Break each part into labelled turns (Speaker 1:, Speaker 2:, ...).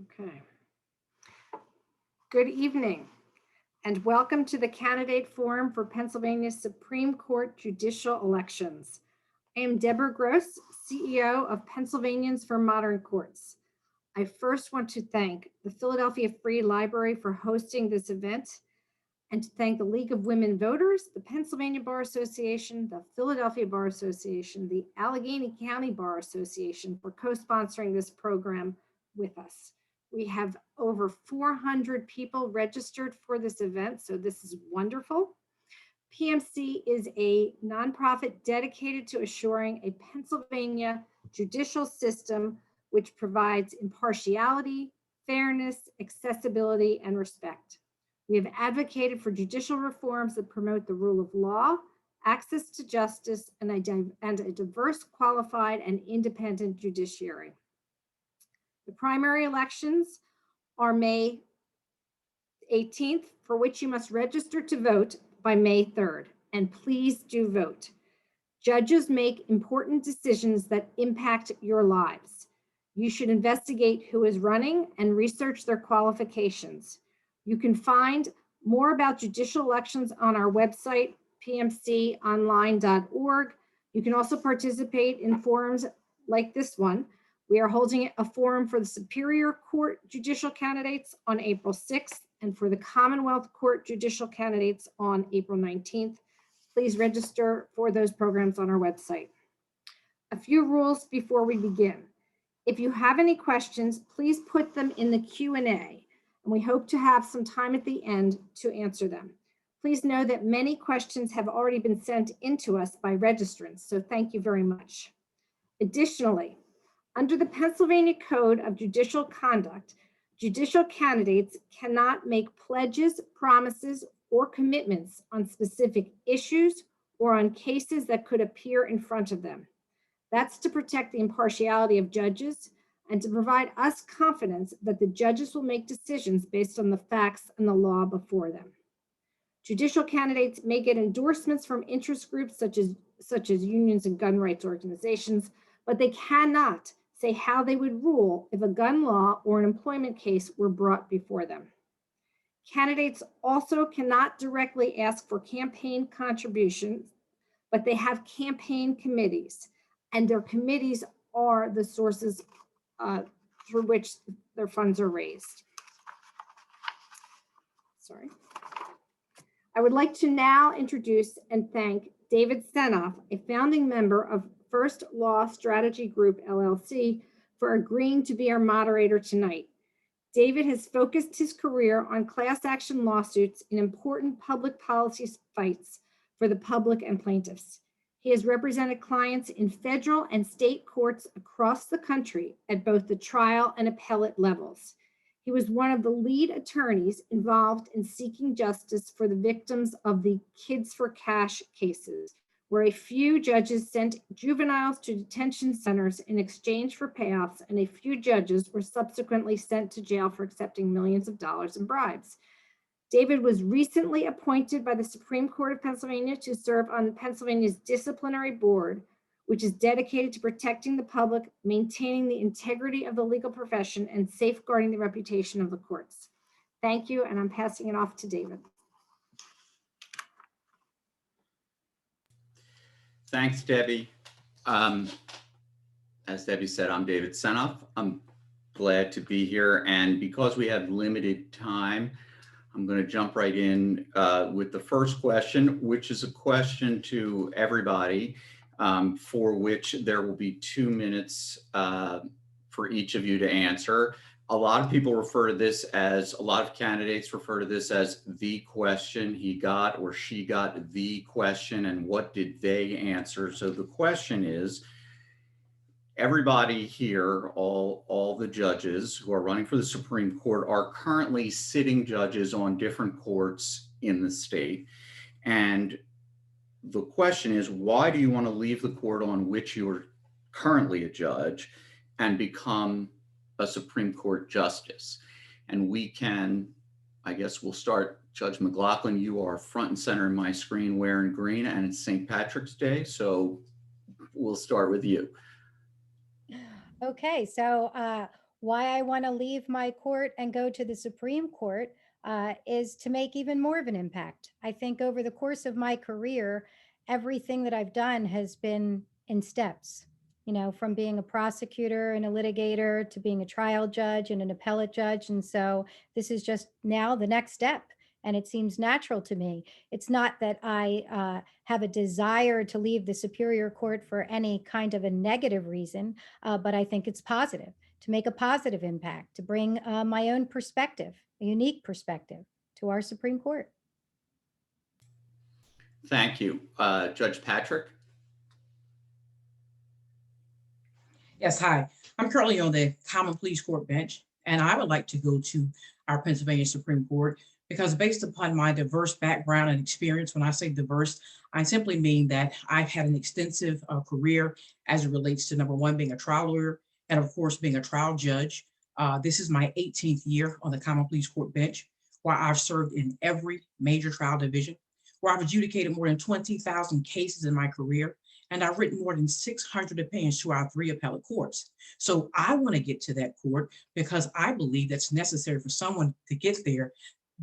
Speaker 1: Okay. Good evening and welcome to the Candidate Forum for Pennsylvania's Supreme Court Judicial Elections. I am Deborah Gross, CEO of Pennsylvanians for Modern Courts. I first want to thank the Philadelphia Free Library for hosting this event and to thank the League of Women Voters, the Pennsylvania Bar Association, the Philadelphia Bar Association, the Allegheny County Bar Association for co-sponsoring this program with us. We have over 400 people registered for this event, so this is wonderful. PMC is a nonprofit dedicated to assuring a Pennsylvania judicial system which provides impartiality, fairness, accessibility, and respect. We have advocated for judicial reforms that promote the rule of law, access to justice, and a diverse, qualified, and independent judiciary. The primary elections are May 18th, for which you must register to vote by May 3rd, and please do vote. Judges make important decisions that impact your lives. You should investigate who is running and research their qualifications. You can find more about judicial elections on our website, pmconline.org. You can also participate in forums like this one. We are holding a forum for the Superior Court judicial candidates on April 6th and for the Commonwealth Court judicial candidates on April 19th. Please register for those programs on our website. A few rules before we begin. If you have any questions, please put them in the Q&A, and we hope to have some time at the end to answer them. Please know that many questions have already been sent in to us by registrants, so thank you very much. Additionally, under the Pennsylvania Code of Judicial Conduct, judicial candidates cannot make pledges, promises, or commitments on specific issues or on cases that could appear in front of them. That's to protect the impartiality of judges and to provide us confidence that the judges will make decisions based on the facts and the law before them. Judicial candidates may get endorsements from interest groups such as unions and gun rights organizations, but they cannot say how they would rule if a gun law or an employment case were brought before them. Candidates also cannot directly ask for campaign contributions, but they have campaign committees, and their committees are the sources through which their funds are raised. Sorry. I would like to now introduce and thank David Senoff, a founding member of First Law Strategy Group, LLC, for agreeing to be our moderator tonight. David has focused his career on class action lawsuits in important public policy fights for the public and plaintiffs. He has represented clients in federal and state courts across the country at both the trial and appellate levels. He was one of the lead attorneys involved in seeking justice for the victims of the Kids for Cash cases, where a few judges sent juveniles to detention centers in exchange for payoffs, and a few judges were subsequently sent to jail for accepting millions of dollars in bribes. David was recently appointed by the Supreme Court of Pennsylvania to serve on Pennsylvania's disciplinary board, which is dedicated to protecting the public, maintaining the integrity of the legal profession, and safeguarding the reputation of the courts. Thank you, and I'm passing it off to David.
Speaker 2: Thanks, Debbie. As Debbie said, I'm David Senoff. I'm glad to be here, and because we have limited time, I'm going to jump right in with the first question, which is a question to everybody, for which there will be 2 minutes for each of you to answer. A lot of people refer to this as, a lot of candidates refer to this as the question. He got or she got the question, and what did they answer? So the question is, everybody here, all the judges who are running for the Supreme Court are currently sitting judges on different courts in the state. And the question is, why do you want to leave the court on which you are currently a judge and become a Supreme Court justice? And we can, I guess we'll start, Judge McLaughlin, you are front and center in my screen wearing green, and it's St. Patrick's Day, so we'll start with you.
Speaker 3: Okay, so why I want to leave my court and go to the Supreme Court is to make even more of an impact. I think over the course of my career, everything that I've done has been in steps, you know, from being a prosecutor and a litigator to being a trial judge and an appellate judge. And so this is just now the next step. And it seems natural to me. It's not that I have a desire to leave the Superior Court for any kind of a negative reason, but I think it's positive, to make a positive impact, to bring my own perspective, a unique perspective to our Supreme Court.
Speaker 2: Thank you. Judge Patrick?
Speaker 4: Yes, hi. I'm currently on the Common Pleas Court bench, and I would like to go to our Pennsylvania Supreme Court because based upon my diverse background and experience, when I say diverse, I simply mean that I've had an extensive career as it relates to, number one, being a trial lawyer, and of course, being a trial judge. This is my 18th year on the Common Pleas Court bench, where I've served in every major trial division, where I've adjudicated more than 20,000 cases in my career, and I've written more than 600 opinions to our 3 appellate courts. So I want to get to that court because I believe that's necessary for someone to get there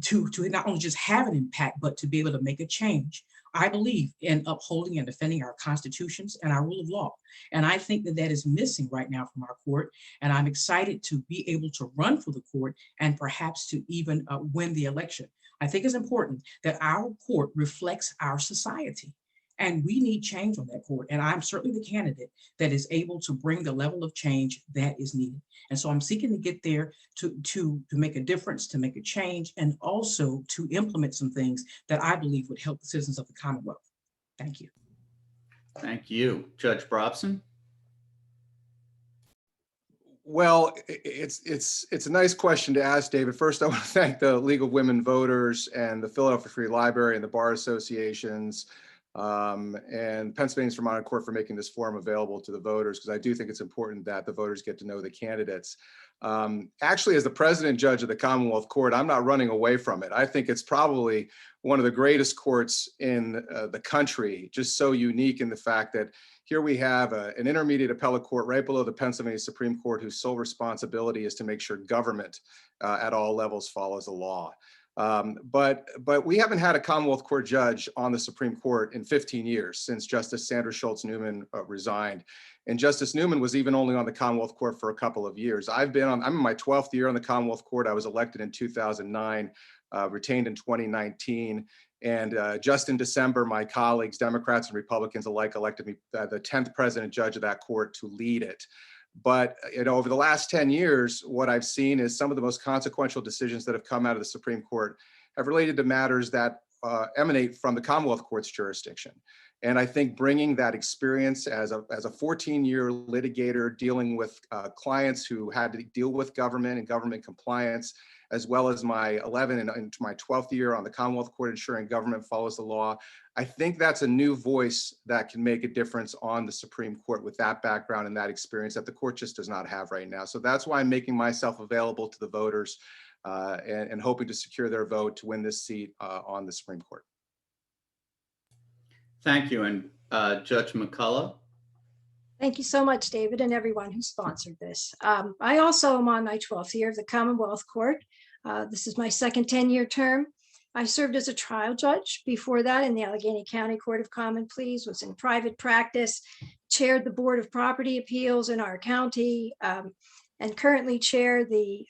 Speaker 4: to not only just have an impact, but to be able to make a change. I believe in upholding and defending our constitutions and our rule of law. And I think that that is missing right now from our court. And I'm excited to be able to run for the court and perhaps to even win the election. I think it's important that our court reflects our society. And we need change on that court. And I'm certainly the candidate that is able to bring the level of change that is needed. And so I'm seeking to get there to make a difference, to make a change, and also to implement some things that I believe would help the citizens of the Commonwealth. Thank you.
Speaker 2: Thank you. Judge Brobson?
Speaker 5: Well, it's a nice question to ask, David. First, I want to thank the League of Women Voters and the Philadelphia Free Library and the bar associations and Pennsylvanians for Modern Court for making this forum available to the voters, because I do think it's important that the voters get to know the candidates. Actually, as the president judge of the Commonwealth Court, I'm not running away from it. I think it's probably one of the greatest courts in the country, just so unique in the fact that here we have an intermediate appellate court right below the Pennsylvania Supreme Court, whose sole responsibility is to make sure government at all levels follows the law. But we haven't had a Commonwealth Court judge on the Supreme Court in 15 years since Justice Sandra Schultz Newman resigned. And Justice Newman was even only on the Commonwealth Court for a couple of years. I'm in my 12th year on the Commonwealth Court. I was elected in 2009, retained in 2019. And just in December, my colleagues, Democrats and Republicans alike, elected me the 10th president judge of that court to lead it. But over the last 10 years, what I've seen is some of the most consequential decisions that have come out of the Supreme Court have related to matters that emanate from the Commonwealth Court's jurisdiction. And I think bringing that experience as a 14-year litigator dealing with clients who had to deal with government and government compliance, as well as my 11th and my 12th year on the Commonwealth Court ensuring government follows the law, I think that's a new voice that can make a difference on the Supreme Court with that background and that experience that the court just does not have right now. So that's why I'm making myself available to the voters and hoping to secure their vote to win this seat on the Supreme Court.
Speaker 2: Thank you. And Judge McCullough?
Speaker 6: Thank you so much, David, and everyone who sponsored this. I also am on my 12th year of the Commonwealth Court. This is my second 10-year term. I served as a trial judge before that in the Allegheny County Court of Common Pleas, was in private practice, chaired the Board of Property Appeals in our county, and currently chair the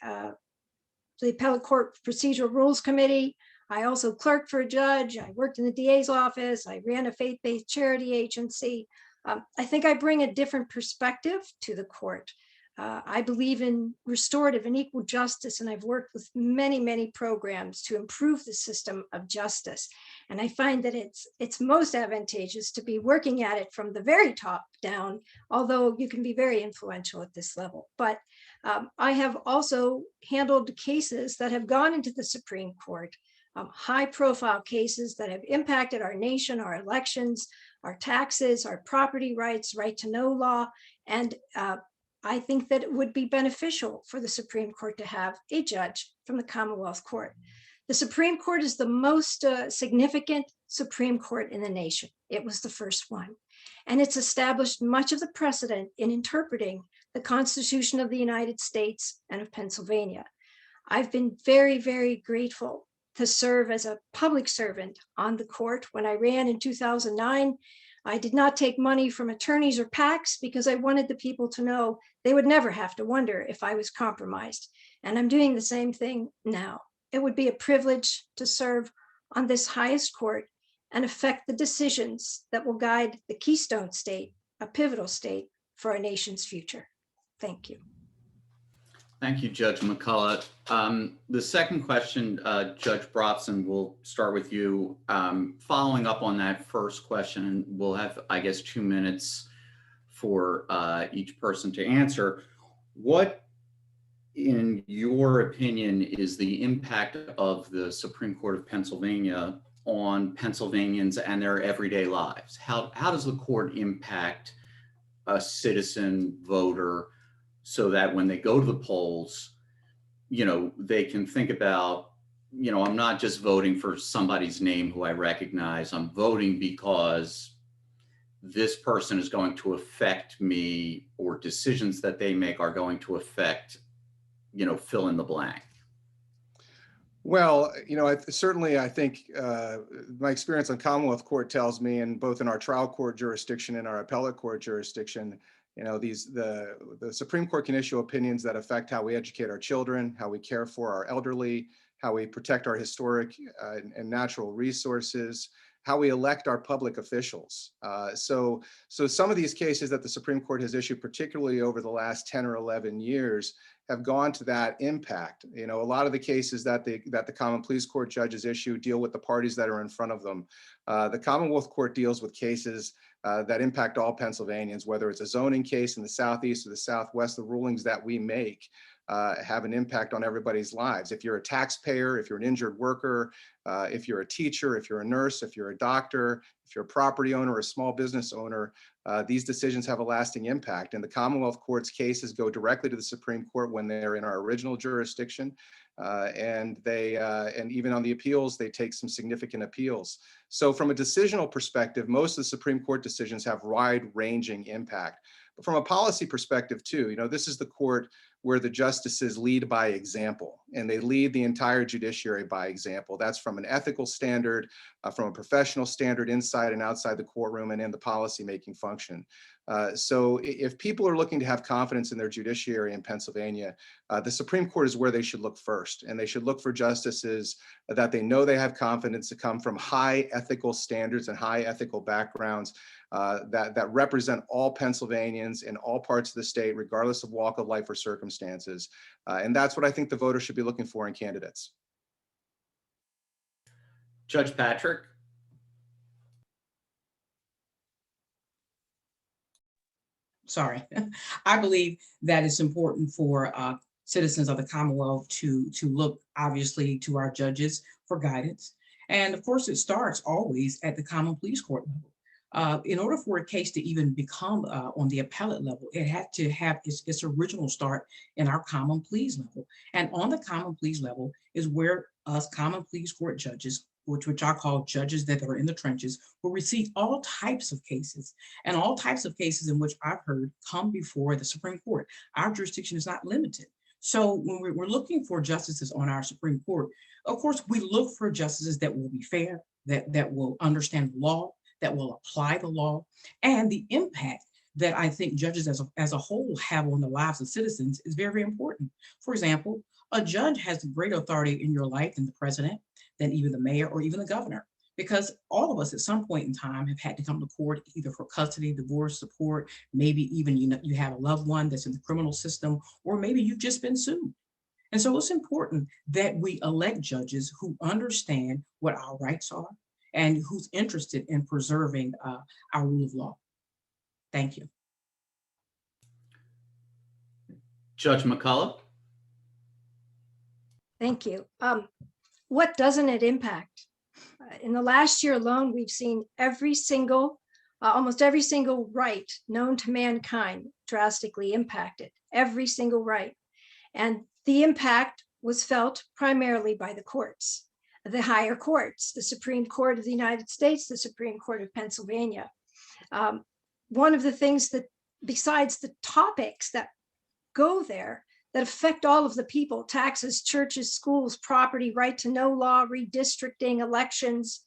Speaker 6: Appellate Court Procedural Rules Committee. I also clerked for a judge. I worked in the DA's office. I ran a faith-based charity agency. I think I bring a different perspective to the court. I believe in restorative and equal justice, and I've worked with many, many programs to improve the system of justice. And I find that it's most advantageous to be working at it from the very top down, although you can be very influential at this level. But I have also handled cases that have gone into the Supreme Court, high-profile cases that have impacted our nation, our elections, our taxes, our property rights, right to know law. And I think that it would be beneficial for the Supreme Court to have a judge from the Commonwealth Court. The Supreme Court is the most significant Supreme Court in the nation. It was the first one. And it's established much of the precedent in interpreting the Constitution of the United States and of Pennsylvania. I've been very, very grateful to serve as a public servant on the court. When I ran in 2009, I did not take money from attorneys or PACs because I wanted the people to know they would never have to wonder if I was compromised. And I'm doing the same thing now. It would be a privilege to serve on this highest court and affect the decisions that will guide the Keystone State, a pivotal state for our nation's future. Thank you.
Speaker 2: Thank you, Judge McCullough. The second question, Judge Brobson, we'll start with you. Following up on that first question, and we'll have, I guess, 2 minutes for each person to answer. What, in your opinion, is the impact of the Supreme Court of Pennsylvania on Pennsylvanians and their everyday lives? How does the court impact a citizen voter so that when they go to the polls, you know, they can think about, you know, I'm not just voting for somebody's name who I recognize, I'm voting because this person is going to affect me, or decisions that they make are going to affect, you know, fill in the blank.
Speaker 5: Well, you know, I think my experience on Commonwealth Court tells me, and both in our trial court jurisdiction and our appellate court jurisdiction, you know, the Supreme Court can issue opinions that affect how we educate our children, how we care for our elderly, how we protect our historic and natural resources, how we elect our public officials. So some of these cases that the Supreme Court has issued, particularly over the last 10 or 11 years, have gone to that impact. You know, a lot of the cases that the Common Pleas Court judges issue deal with the parties that are in front of them. The Commonwealth Court deals with cases that impact all Pennsylvanians, whether it's a zoning case in the Southeast or the Southwest. The rulings that we make have an impact on everybody's lives. If you're a taxpayer, if you're an injured worker, if you're a teacher, if you're a nurse, if you're a doctor, if you're a property owner or a small business owner, these decisions have a lasting impact. And the Commonwealth Court's cases go directly to the Supreme Court when they're in our original jurisdiction. And even on the appeals, they take some significant appeals. So from a decisional perspective, most of the Supreme Court decisions have wide-ranging impact. But from a policy perspective too, you know, this is the court where the justices lead by example, and they lead the entire judiciary by example. That's from an ethical standard, from a professional standard inside and outside the courtroom, and in the policymaking function. So if people are looking to have confidence in their judiciary in Pennsylvania, the Supreme Court is where they should look first, and they should look for justices that they know they have confidence to come from high ethical standards and high ethical backgrounds that represent all Pennsylvanians in all parts of the state, regardless of walk of life or circumstances. And that's what I think the voters should be looking for in candidates.
Speaker 2: Judge Patrick?
Speaker 4: Sorry. I believe that it's important for citizens of the Commonwealth to look obviously to our judges for guidance. And of course, it starts always at the Common Pleas Court level. In order for a case to even become on the appellate level, it had to have its original start in our Common Pleas level. And on the Common Pleas level is where us Common Pleas Court judges, which I call judges that are in the trenches, will receive all types of cases, and all types of cases in which I've heard come before the Supreme Court. Our jurisdiction is not limited. So when we're looking for justices on our Supreme Court, of course, we look for justices that will be fair, that will understand the law, that will apply the law, and the impact that I think judges as a whole have on the lives of citizens is very, very important. For example, a judge has greater authority in your life than the president, than even the mayor or even the governor, because all of us at some point in time have had to come to court either for custody, divorce, support, maybe even you have a loved one that's in the criminal system, or maybe you've just been sued. And so it's important that we elect judges who understand what our rights are and who's interested in preserving our rule of law. Thank you.
Speaker 2: Judge McCullough?
Speaker 6: Thank you. What doesn't it impact? In the last year alone, we've seen almost every single right known to mankind drastically impacted, every single right. And the impact was felt primarily by the courts, the higher courts, the Supreme Court of the United States, the Supreme Court of Pennsylvania. One of the things that, besides the topics that go there that affect all of the people: taxes, churches, schools, property, right to know law, redistricting, elections.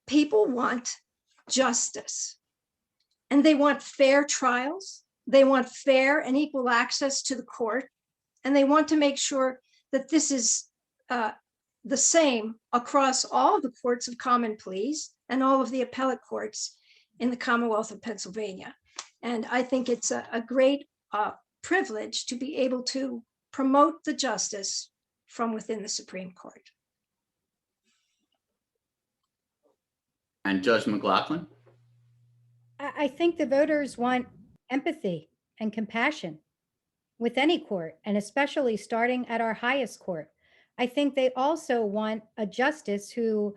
Speaker 6: People want justice, and they want fair trials. They want fair and equal access to the court, and they want to make sure that this is the same across all the courts of common pleas and all of the appellate courts in the Commonwealth of Pennsylvania. And I think it's a great privilege to be able to promote the justice from within the Supreme Court.
Speaker 2: And Judge McLaughlin?
Speaker 3: I think the voters want empathy and compassion with any court, and especially starting at our highest court. I think they also want a justice who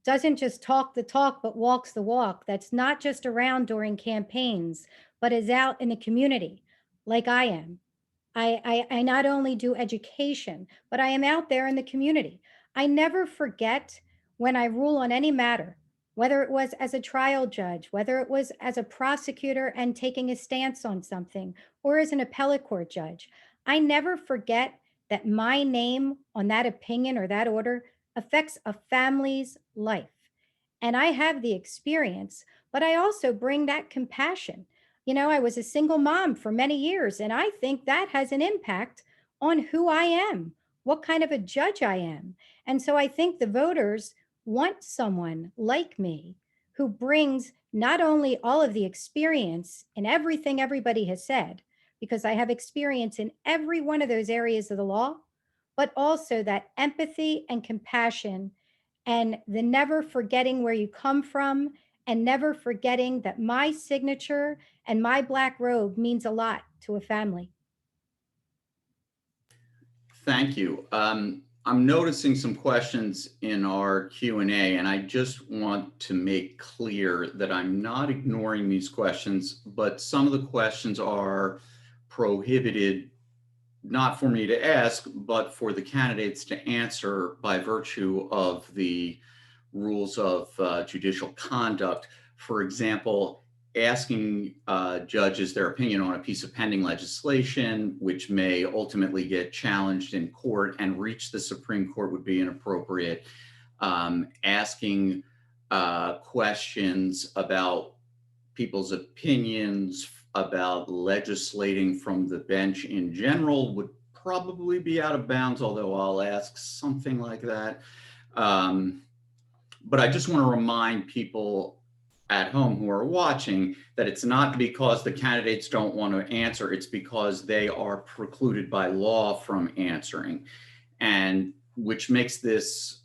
Speaker 3: doesn't just talk the talk, but walks the walk. That's not just around during campaigns, but is out in the community like I am. I not only do education, but I am out there in the community. I never forget when I rule on any matter, whether it was as a trial judge, whether it was as a prosecutor and taking a stance on something, or as an appellate court judge. I never forget that my name on that opinion or that order affects a family's life. And I have the experience, but I also bring that compassion. You know, I was a single mom for many years, and I think that has an impact on who I am, what kind of a judge I am. And so I think the voters want someone like me who brings not only all of the experience in everything everybody has said, because I have experience in every one of those areas of the law, but also that empathy and compassion and the never forgetting where you come from and never forgetting that my signature and my black robe means a lot to a family.
Speaker 2: Thank you. I'm noticing some questions in our Q&A, and I just want to make clear that I'm not ignoring these questions, but some of the questions are prohibited, not for me to ask, but for the candidates to answer by virtue of the rules of judicial conduct. For example, asking judges their opinion on a piece of pending legislation, which may ultimately get challenged in court and reach the Supreme Court, would be inappropriate. Asking questions about people's opinions about legislating from the bench in general would probably be out of bounds, although I'll ask something like that. But I just want to remind people at home who are watching that it's not because the candidates don't want to answer, it's because they are precluded by law from answering, and which makes this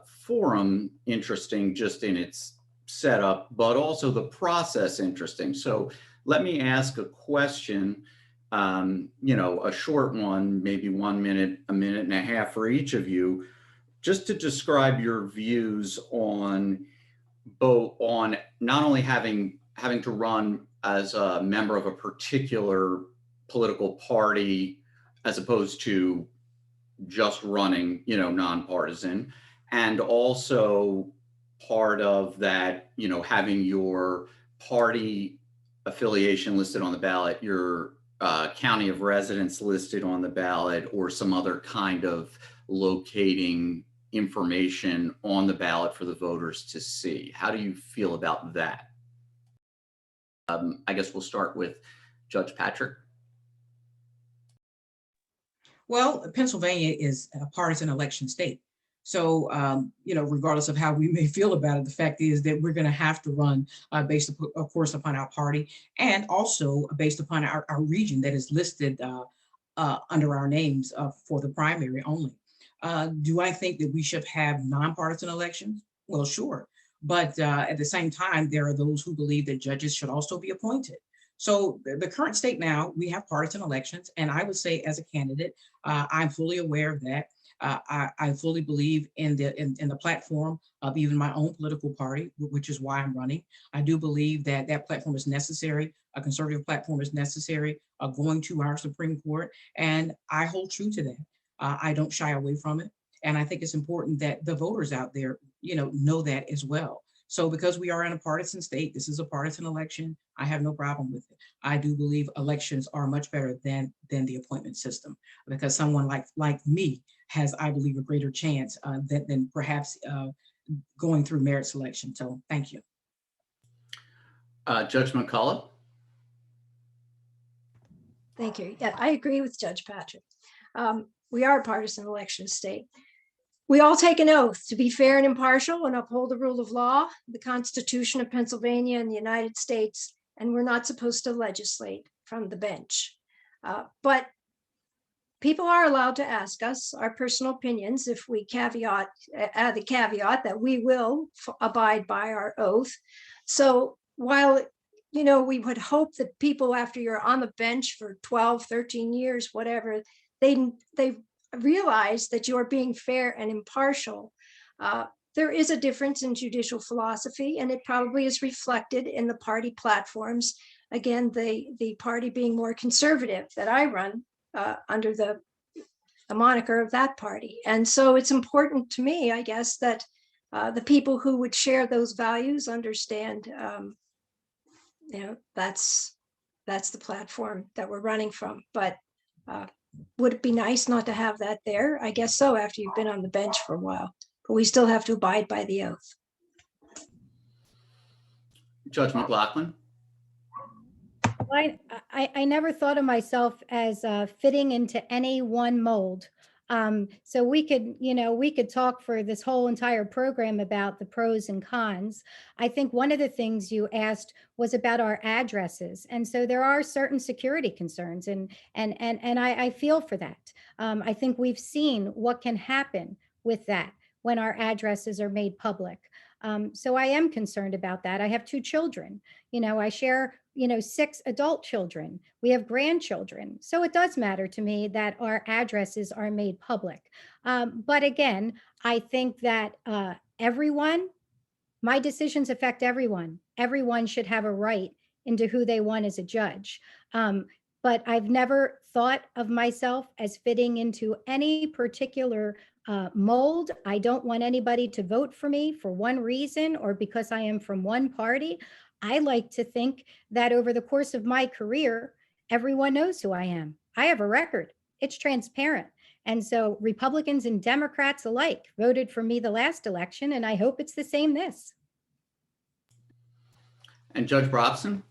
Speaker 2: forum interesting just in its setup, but also the process interesting. So let me ask a question, you know, a short one, maybe 1 minute, a minute and a half for each of you, just to describe your views on both, on not only having to run as a member of a particular political party as opposed to just running, you know, nonpartisan, and also part of that, you know, having your party affiliation listed on the ballot, your county of residence listed on the ballot, or some other kind of locating information on the ballot for the voters to see. How do you feel about that? I guess we'll start with Judge Patrick.
Speaker 4: Well, Pennsylvania is a partisan election state. So, you know, regardless of how we may feel about it, the fact is that we're going to have to run based, of course, upon our party, and also based upon our region that is listed under our names for the primary only. Do I think that we should have nonpartisan elections? Well, sure. But at the same time, there are those who believe that judges should also be appointed. So the current state now, we have partisan elections. And I would say as a candidate, I'm fully aware of that. I fully believe in the platform of even my own political party, which is why I'm running. I do believe that that platform is necessary. A conservative platform is necessary going to our Supreme Court. And I hold true to that. I don't shy away from it. And I think it's important that the voters out there, you know that as well. So because we are in a partisan state, this is a partisan election, I have no problem with it. I do believe elections are much better than the appointment system, because someone like me has, I believe, a greater chance than perhaps going through merit selection. So thank you.
Speaker 2: Judge McCullough?
Speaker 6: Thank you. Yeah, I agree with Judge Patrick. We are a partisan election state. We all take an oath to be fair and impartial and uphold the rule of law, the Constitution of Pennsylvania and the United States, and we're not supposed to legislate from the bench. But people are allowed to ask us our personal opinions if we add the caveat that we will abide by our oath. So while we would hope that people, after you're on the bench for 12, 13 years, whatever, they realize that you're being fair and impartial. There is a difference in judicial philosophy, and it probably is reflected in the party platforms. Again, the party being more conservative that I run under the moniker of that party. And so it's important to me, I guess, that the people who would share those values understand that's the platform that we're running from. But would it be nice not to have that there? I guess so, after you've been on the bench for a while, but we still have to abide by the oath.
Speaker 2: Judge McLaughlin?
Speaker 3: I never thought of myself as fitting into any one mold. So we could talk for this whole entire program about the pros and cons. I think one of the things you asked was about our addresses. And so there are certain security concerns, and I feel for that. I think we've seen what can happen with that when our addresses are made public. So I am concerned about that. I have 2 children. I share 6 adult children. We have grandchildren. So it does matter to me that our addresses are made public. But again, I think that my decisions affect everyone. Everyone should have a right into who they want as a judge. But I've never thought of myself as fitting into any particular mold. I don't want anybody to vote for me for one reason or because I am from one party. I like to think that over the course of my career, everyone knows who I am. I have a record. It's transparent. And so Republicans and Democrats alike voted for me the last election, and I hope it's the same this.
Speaker 2: And Judge Brobson?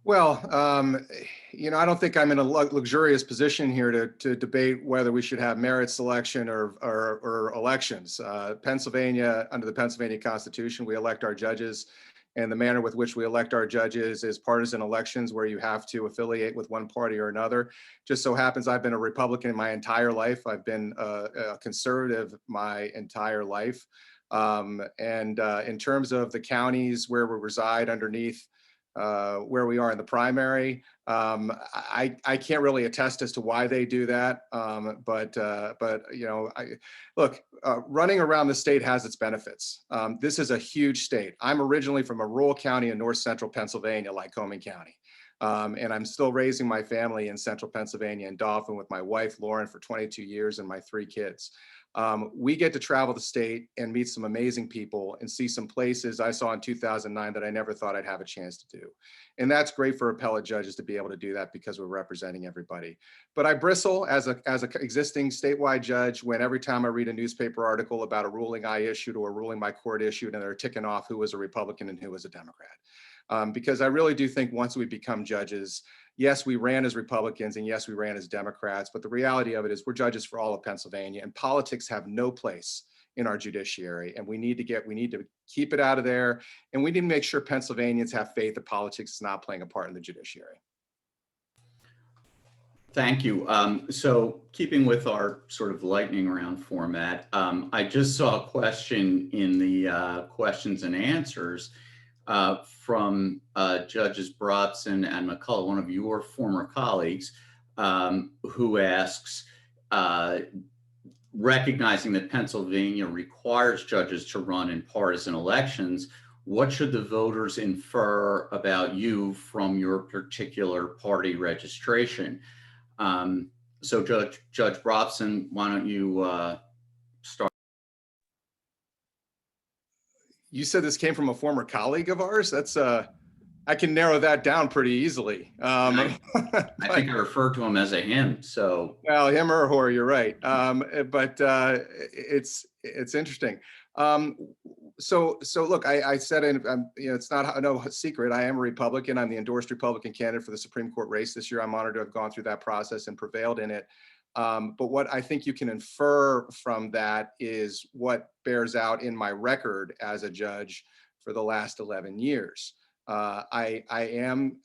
Speaker 5: Well, I don't think I'm in a luxurious position here to debate whether we should have merit selection or elections. Pennsylvania, under the Pennsylvania Constitution, we elect our judges, and the manner with which we elect our judges is partisan elections where you have to affiliate with one party or another. Just so happens I've been a Republican my entire life. I've been a conservative my entire life. And in terms of the counties where we reside underneath where we are in the primary, I can't really attest as to why they do that. But running around the state has its benefits. This is a huge state. I'm originally from a rural county in north central Pennsylvania, Lycoming County. And I'm still raising my family in central Pennsylvania in Dauphin with my wife, Lauren, for 22 years and my 3 kids. We get to travel the state and meet some amazing people and see some places I saw in 2009 that I never thought I'd have a chance to do. And that's great for appellate judges to be able to do that because we're representing everybody. But I bristle as a existing statewide judge when every time I read a newspaper article about a ruling I issued or a ruling my court issued and they're ticking off who was a Republican and who was a Democrat. Because I really do think once we become judges, yes, we ran as Republicans and yes, we ran as Democrats, but the reality of it is we're judges for all of Pennsylvania, and politics have no place in our judiciary. And we need to keep it out of there. And we need to make sure Pennsylvanians have faith that politics is not playing a part in the judiciary.
Speaker 2: Thank you. So keeping with our sort of lightning round format, I just saw a question in the questions and answers from Judges Brobson and McCullough, one of your former colleagues, who asks, recognizing that Pennsylvania requires judges to run in partisan elections, what should the voters infer about you from your particular party registration? So Judge Brobson, why don't you start?
Speaker 5: You said this came from a former colleague of ours? That's I can narrow that down pretty easily.
Speaker 2: I think I refer to him as a him, so.
Speaker 5: Well, him or her, you're right. But it's interesting. So look, I said, it's not no secret. I am a Republican. I'm the endorsed Republican candidate for the Supreme Court race this year. I'm honored to have gone through that process and prevailed in it. But what I think you can infer from that is what bears out in my record as a judge for the last 11 years. I am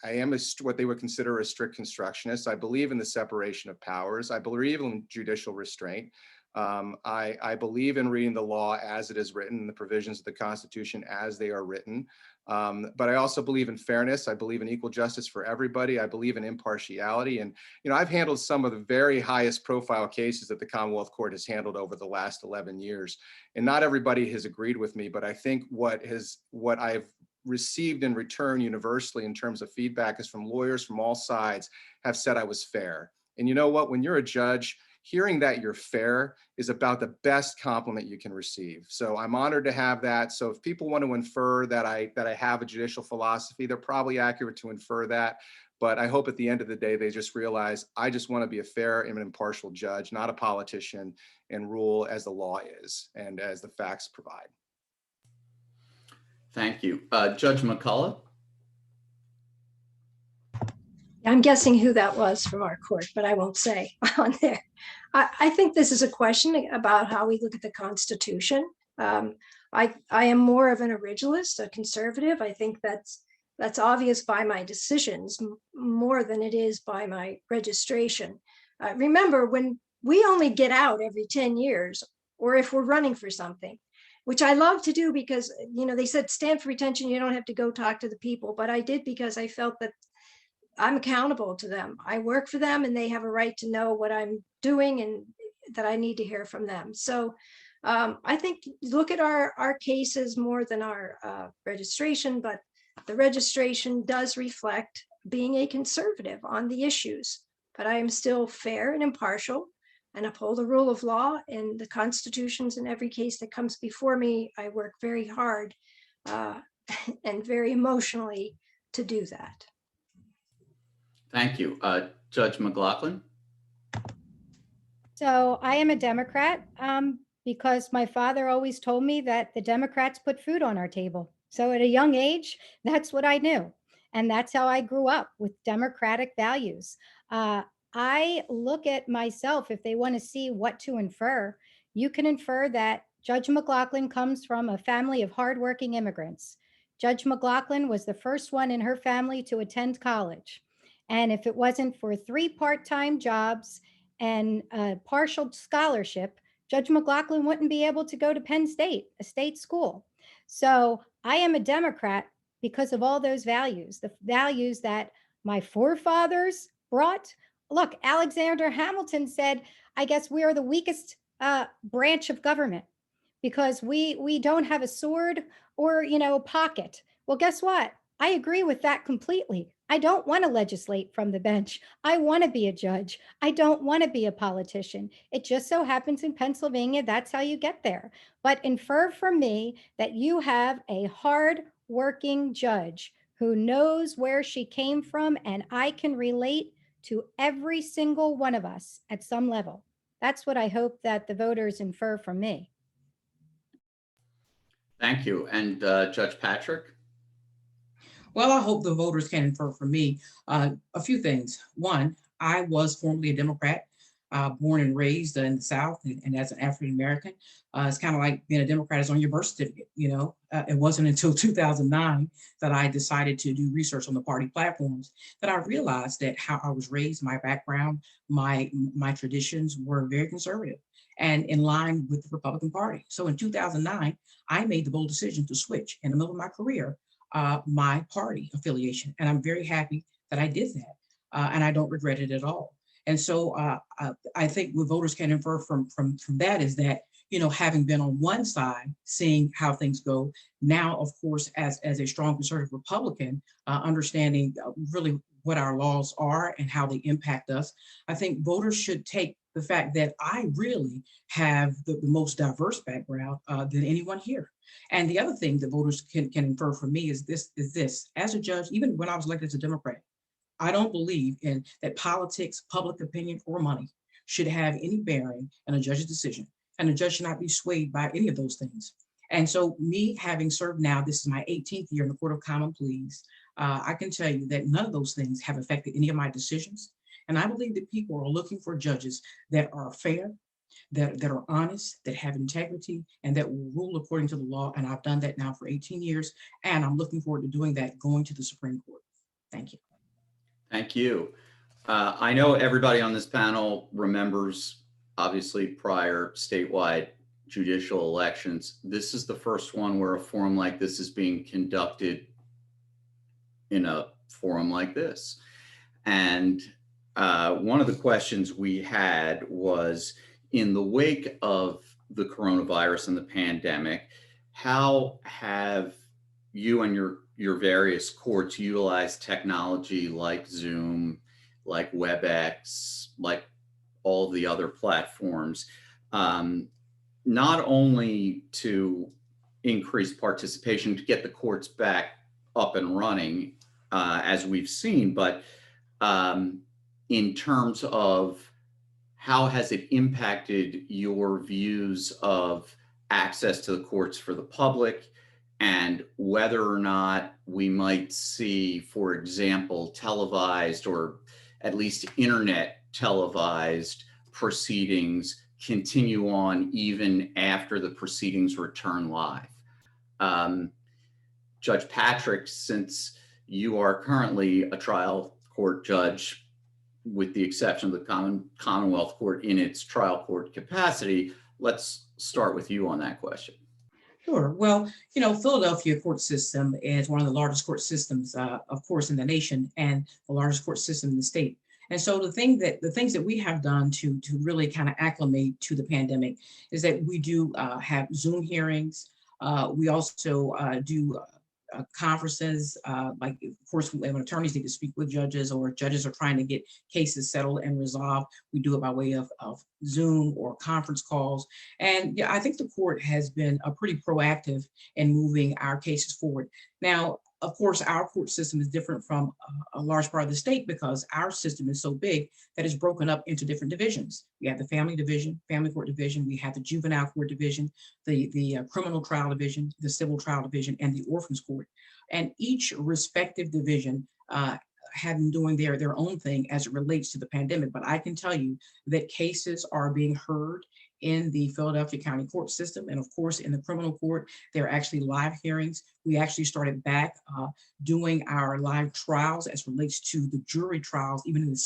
Speaker 5: what they would consider a strict constructionist. I believe in the separation of powers. I believe in judicial restraint. I believe in reading the law as it is written and the provisions of the Constitution as they are written. But I also believe in fairness. I believe in equal justice for everybody. I believe in impartiality. And, I've handled some of the very highest profile cases that the Commonwealth Court has handled over the last 11 years. And not everybody has agreed with me, but I think what I've received in return universally in terms of feedback is from lawyers from all sides have said I was fair. And you know what, when you're a judge, hearing that you're fair is about the best compliment you can receive. So I'm honored to have that. So if people want to infer that I have a judicial philosophy, they're probably accurate to infer that. But I hope at the end of the day, they just realize I just want to be a fair and impartial judge, not a politician, and rule as the law is and as the facts provide.
Speaker 2: Thank you. Judge McCullough?
Speaker 6: I'm guessing who that was from our court, but I won't say on there. I think this is a question about how we look at the Constitution. I am more of an originalist, a conservative. I think that's obvious by my decisions more than it is by my registration. Remember, when we only get out every 10 years, or if we're running for something, which I love to do because, they said stand for retention, you don't have to go talk to the people, but I did because I felt that I'm accountable to them. I work for them and they have a right to know what I'm doing and that I need to hear from them. So I think look at our cases more than our registration, but the registration does reflect being a conservative on the issues, but I am still fair and impartial and uphold the rule of law and the constitutions in every case that comes before me. I work very hard and very emotionally to do that.
Speaker 2: Thank you. Judge McLaughlin?
Speaker 3: So I am a Democrat because my father always told me that the Democrats put food on our table. So at a young age, that's what I knew. And that's how I grew up, with democratic values. I look at myself, if they want to see what to infer, you can infer that Judge McLaughlin comes from a family of hardworking immigrants. Judge McLaughlin was the first one in her family to attend college. And if it wasn't for 3 part-time jobs and a partial scholarship, Judge McLaughlin wouldn't be able to go to Penn State, a state school. So I am a Democrat because of all those values, the values that my forefathers brought. Look, Alexander Hamilton said, I guess we are the weakest branch of government because we don't have a sword or, a pocket. Well, guess what? I agree with that completely. I don't want to legislate from the bench. I want to be a judge. I don't want to be a politician. It just so happens in Pennsylvania, that's how you get there. But infer from me that you have a hard-working judge who knows where she came from, and I can relate to every single one of us at some level. That's what I hope that the voters infer from me.
Speaker 2: Thank you. And Judge Patrick?
Speaker 4: Well, I hope the voters can infer from me a few things. One, I was formerly a Democrat, born and raised in the South, and as an African-American. It's kind of like being a Democrat is on your birth certificate, It wasn't until 2009 that I decided to do research on the party platforms that I realized that how I was raised, my background, my traditions were very conservative and in line with the Republican Party. So in 2009, I made the bold decision to switch in the middle of my career my party affiliation. And I'm very happy that I did that. And I don't regret it at all. And so I think what voters can infer from that is that, having been on one side, seeing how things go, now, of course, as a strong conservative Republican, understanding really what our laws are and how they impact us. I think voters should take the fact that I really have the most diverse background than anyone here. And the other thing that voters can infer from me is this, as a judge, even when I was elected as a Democrat, I don't believe in that politics, public opinion, or money should have any bearing on a judge's decision. And a judge should not be swayed by any of those things. And so me having served now, this is my 18th year in the Court of Common Pleas, I can tell you that none of those things have affected any of my decisions. And I believe that people are looking for judges that are fair, that are honest, that have integrity, and that will rule according to the law. And I've done that now for 18 years. And I'm looking forward to doing that going to the Supreme Court. Thank you.
Speaker 2: Thank you. I know everybody on this panel remembers, obviously, prior statewide judicial elections. This is the first one where a forum like this is being conducted in a forum like this. And one of the questions we had was, in the wake of the coronavirus and the pandemic, how have you and your various courts utilized technology like Zoom, like WebEx, like all the other platforms, not only to increase participation, to get the courts back up and running, as we've seen, but in terms of how has it impacted your views of access to the courts for the public, and whether or not we might see, for example, televised or at least internet televised proceedings continue on even after the proceedings return live. Judge Patrick, since you are currently a trial court judge, with the exception of the Commonwealth Court in its trial court capacity, let's start with you on that question.
Speaker 4: Sure. Well, Philadelphia court system is one of the largest court systems, of course, in the nation, and the largest court system in the state. And so the things that we have done to really kind of acclimate to the pandemic is that we do have Zoom hearings. We also do conferences, like, of course, when attorneys need to speak with judges, or judges are trying to get cases settled and resolved, we do it by way of Zoom or conference calls. And yeah, I think the court has been pretty proactive in moving our cases forward. Now, of course, our court system is different from a large part of the state, because our system is so big that it's broken up into different divisions. We have the family division, family court division, we have the juvenile court division, the criminal trial division, the civil trial division, and the orphans court. And each respective division have been doing their own thing as it relates to the pandemic. But I can tell you that cases are being heard in the Philadelphia County court system. And of course, in the criminal court, there are actually live hearings. We actually started back doing our live trials as relates to the jury trials, even in the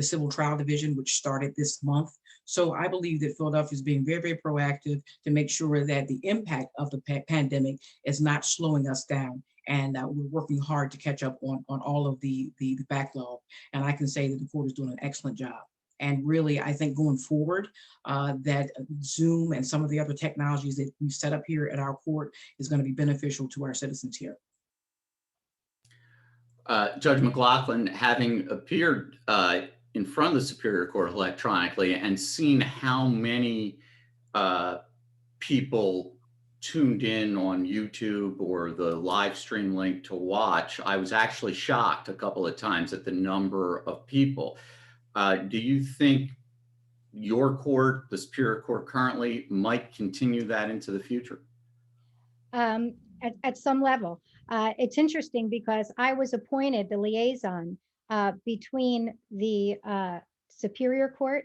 Speaker 4: civil trial division, which started this month. So I believe that Philadelphia is being very, very proactive to make sure that the impact of the pandemic is not slowing us down. And we're working hard to catch up on all of the backlog. And I can say that the court is doing an excellent job. And really, I think going forward, that Zoom and some of the other technologies that we've set up here at our court is going to be beneficial to our citizens here.
Speaker 2: Judge McLaughlin, having appeared in front of the Superior Court electronically and seen how many people tuned in on YouTube or the live stream link to watch, I was actually shocked a couple of times at the number of people. Do you think your court, the Superior Court currently, might continue that into the future?
Speaker 3: At some level. It's interesting because I was appointed the liaison between the Superior Court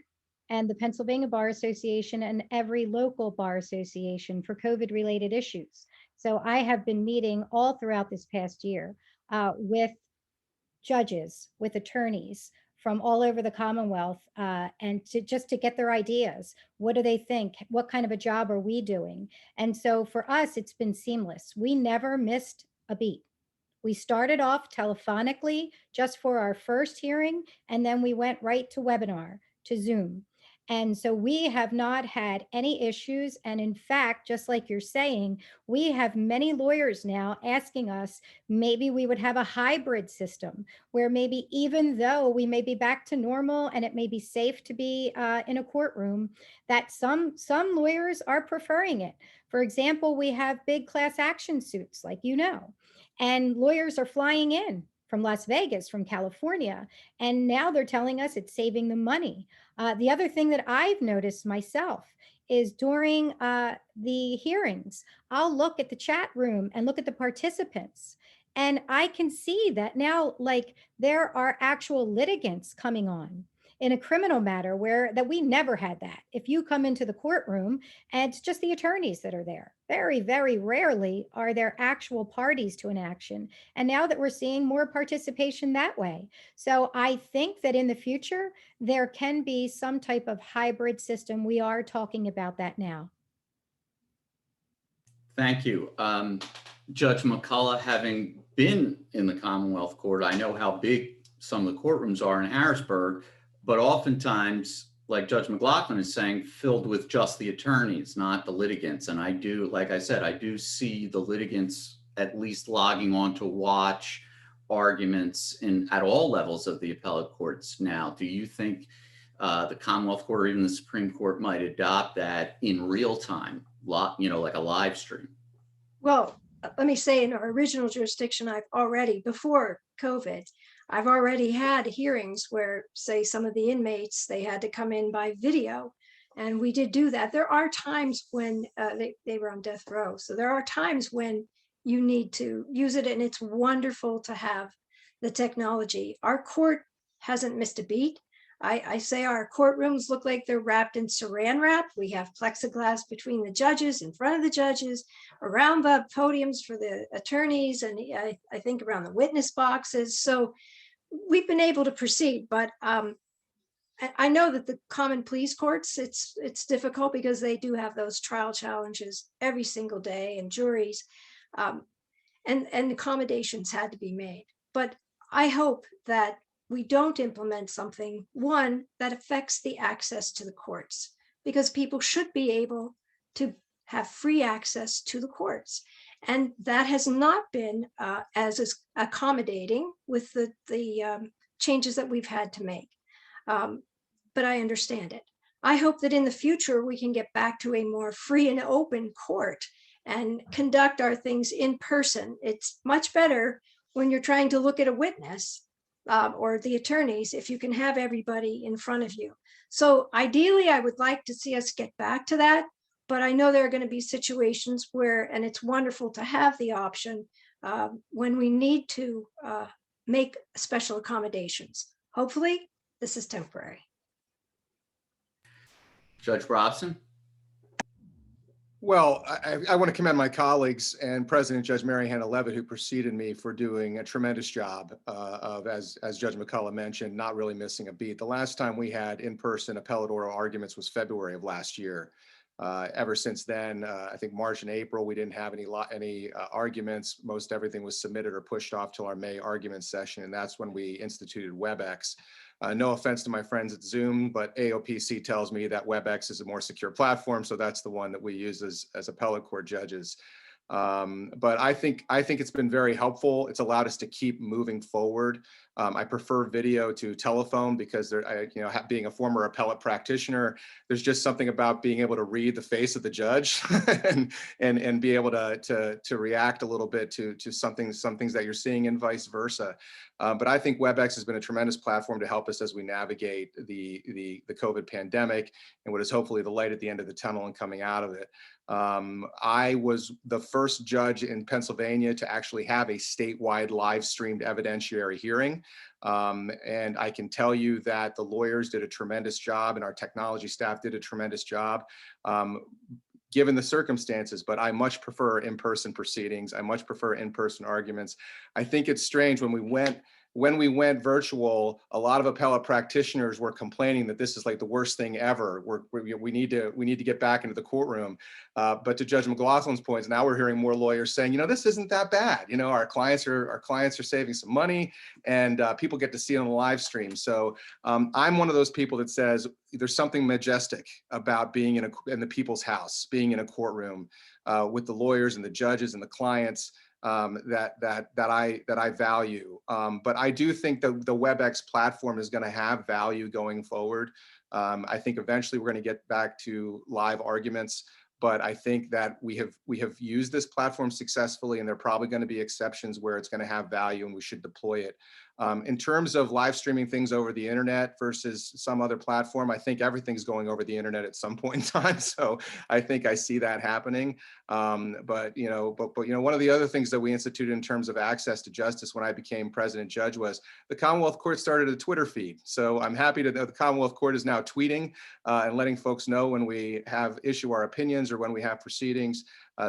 Speaker 3: and the Pennsylvania Bar Association and every local bar association for COVID-related issues. So I have been meeting all throughout this past year with judges, with attorneys from all over the Commonwealth, and just to get their ideas. What do they think? What kind of a job are we doing? And so for us, it's been seamless. We never missed a beat. We started off telephonically just for our first hearing, and then we went right to webinar, to Zoom. And so we have not had any issues. And in fact, just like you're saying, we have many lawyers now asking us, maybe we would have a hybrid system where maybe even though we may be back to normal and it may be safe to be in a courtroom, that some lawyers are preferring it. For example, we have big class action suits, like and lawyers are flying in from Las Vegas, from California, and now they're telling us it's saving them money. The other thing that I've noticed myself is during the hearings, I'll look at the chat room and look at the participants. And I can see that now, like, there are actual litigants coming on in a criminal matter where that we never had that. If you come into the courtroom and it's just the attorneys that are there, very, very rarely are there actual parties to an action. And now that we're seeing more participation that way. So I think that in the future, there can be some type of hybrid system. We are talking about that now.
Speaker 2: Thank you. Judge McCullough, having been in the Commonwealth Court, I know how big some of the courtrooms are in Harrisburg, but oftentimes, like Judge McLaughlin is saying, filled with just the attorneys, not the litigants. And I do, like I said, I do see the litigants at least logging on to watch arguments at all levels of the appellate courts now. Do you think the Commonwealth Court or even the Supreme Court might adopt that in real time, like a live stream?
Speaker 6: Well, let me say, in our original jurisdiction, before COVID, I've already had hearings where, say, some of the inmates, they had to come in by video, and we did do that. There are times when they were on death row. So there are times when you need to use it, and it's wonderful to have the technology. Our court hasn't missed a beat. I say our courtrooms look like they're wrapped in saran wrap. We have plexiglass between the judges, in front of the judges, around the podiums for the attorneys, and I think around the witness boxes. So we've been able to proceed, but I know that the common pleas courts, it's difficult because they do have those trial challenges every single day, and juries, and accommodations had to be made. But I hope that we don't implement something, one, that affects the access to the courts, because people should be able to have free access to the courts. And that has not been as accommodating with the changes that we've had to make. But I understand it. I hope that in the future, we can get back to a more free and open court and conduct our things in person. It's much better when you're trying to look at a witness or the attorneys, if you can have everybody in front of you. So ideally, I would like to see us get back to that, but I know there are going to be situations where, and it's wonderful to have the option when we need to make special accommodations. Hopefully, this is temporary.
Speaker 2: Judge Brobson?
Speaker 5: Well, I want to commend my colleagues and President Judge Mary Hannah Levitt, who preceded me, for doing a tremendous job of, as Judge McCullough mentioned, not really missing a beat. The last time we had in-person appellate oral arguments was February of last year. Ever since then, I think March and April, we didn't have any arguments. Most everything was submitted or pushed off till our May argument session, and that's when we instituted WebEx. No offense to my friends at Zoom, but AOPC tells me that WebEx is a more secure platform, so that's the one that we use as appellate court judges. But I think it's been very helpful. It's allowed us to keep moving forward. I prefer video to telephone because being a former appellate practitioner, there's just something about being able to read the face of the judge and be able to react a little bit to some things that you're seeing, and vice versa. But I think WebEx has been a tremendous platform to help us as we navigate the COVID pandemic and what is hopefully the light at the end of the tunnel and coming out of it. I was the first judge in Pennsylvania to actually have a statewide live streamed evidentiary hearing. And I can tell you that the lawyers did a tremendous job and our technology staff did a tremendous job, given the circumstances, but I much prefer in-person proceedings. I much prefer in-person arguments. I think it's strange when we went when we went virtual, a lot of appellate practitioners were complaining that this is like the worst thing ever. We need to get back into the courtroom. But to Judge McLaughlin's points, now we're hearing more lawyers saying, this isn't that bad. Our clients are saving some money, and people get to see it on the live stream. So I'm one of those people that says there's something majestic about being in the people's house, being in a courtroom with the lawyers and the judges and the clients. That I value. But I do think the WebEx platform is going to have value going forward. I think eventually we're going to get back to live arguments, but I think that we have used this platform successfully, and there are probably going to be exceptions where it's going to have value and we should deploy it. In terms of live streaming things over the internet versus some other platform, I think everything's going over the internet at some point in time. So I think I see that happening. But one of the other things that we instituted in terms of access to justice when I became president judge was the Commonwealth Court started a Twitter feed. So I'm happy that the Commonwealth Court is now tweeting and letting folks know when we issue our opinions or when we have proceedings.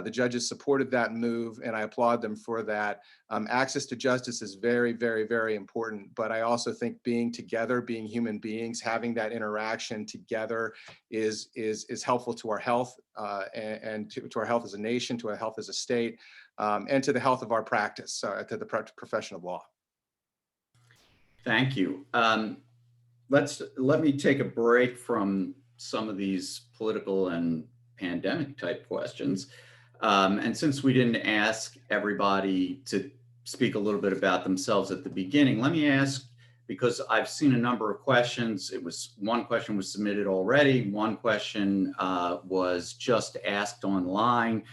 Speaker 5: The judges supported that move, and I applaud them for that. Access to justice is very, very, very important, but I also think being together, being human beings, having that interaction together is helpful to our health and to our health as a nation, to our health as a state, and to the health of our practice, to the profession of law.
Speaker 2: Thank you. Let me take a break from some of these political and pandemic type questions. And since we didn't ask everybody to speak a little bit about themselves at the beginning, let me ask, because I've seen a number of questions. One question was submitted already. One question was just asked online,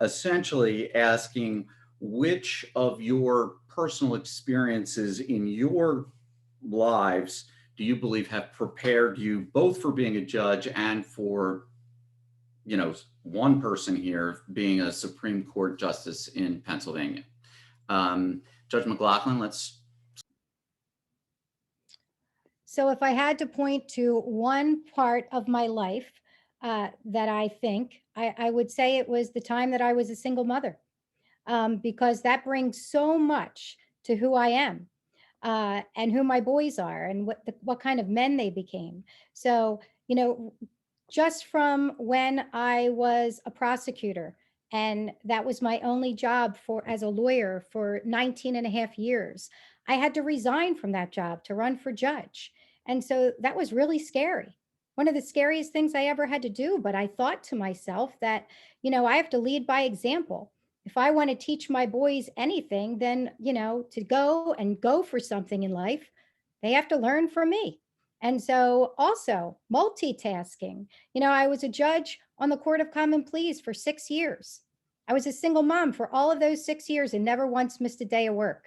Speaker 2: essentially asking which of your personal experiences in your lives do you believe have prepared you both for being a judge and for one person here being a Supreme Court justice in Pennsylvania. Judge McLaughlin, let's.
Speaker 3: So if I had to point to one part of my life that I think, I would say it was the time that I was a single mother, because that brings so much to who I am and who my boys are and what kind of men they became. So, just from when I was a prosecutor, and that was my only job as a lawyer for 19 and a half years, I had to resign from that job to run for judge. And so that was really scary. One of the scariest things I ever had to do, but I thought to myself that, I have to lead by example. If I want to teach my boys anything, then, to go for something in life, they have to learn from me. And so also multitasking, I was a judge on the Court of Common Pleas for 6 years. I was a single mom for all of those 6 years and never once missed a day of work.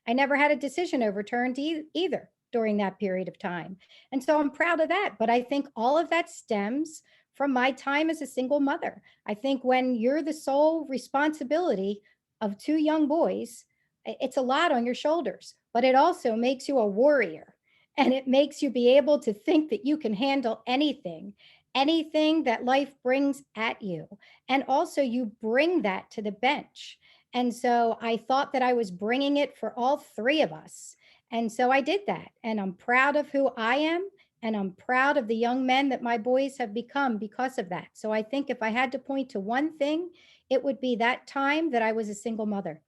Speaker 3: I never had a decision overturned either during that period of time. And so I'm proud of that. But I think all of that stems from my time as a single mother. I think when you're the sole responsibility of 2 young boys, it's a lot on your shoulders, but it also makes you a warrior. And it makes you be able to think that you can handle anything that life brings at you. And also you bring that to the bench. And so I thought that I was bringing it for all 3 of us. And so I did that. And I'm proud of who I am. And I'm proud of the young men that my boys have become because of that. So I think if I had to point to one thing, it would be that time that I was a single mother.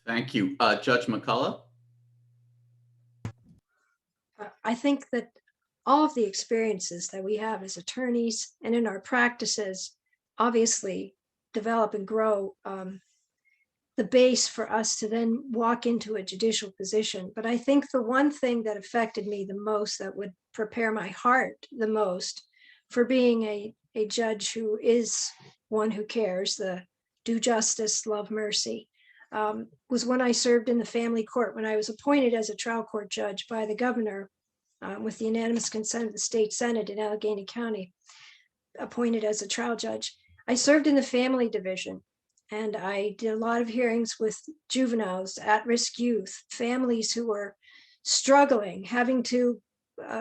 Speaker 2: Thank you. Judge McCullough?
Speaker 6: I think that all of the experiences that we have as attorneys and in our practices obviously develop and grow the base for us to then walk into a judicial position. But I think the one thing that affected me the most, that would prepare my heart the most for being a judge who is one who cares, the do justice, love mercy, was when I served in the family court, when I was appointed as a trial court judge by the governor with the unanimous consent of the state senate in Allegheny County, appointed as a trial judge. I served in the family division, and I did a lot of hearings with juveniles, at-risk youth, families who were struggling, having to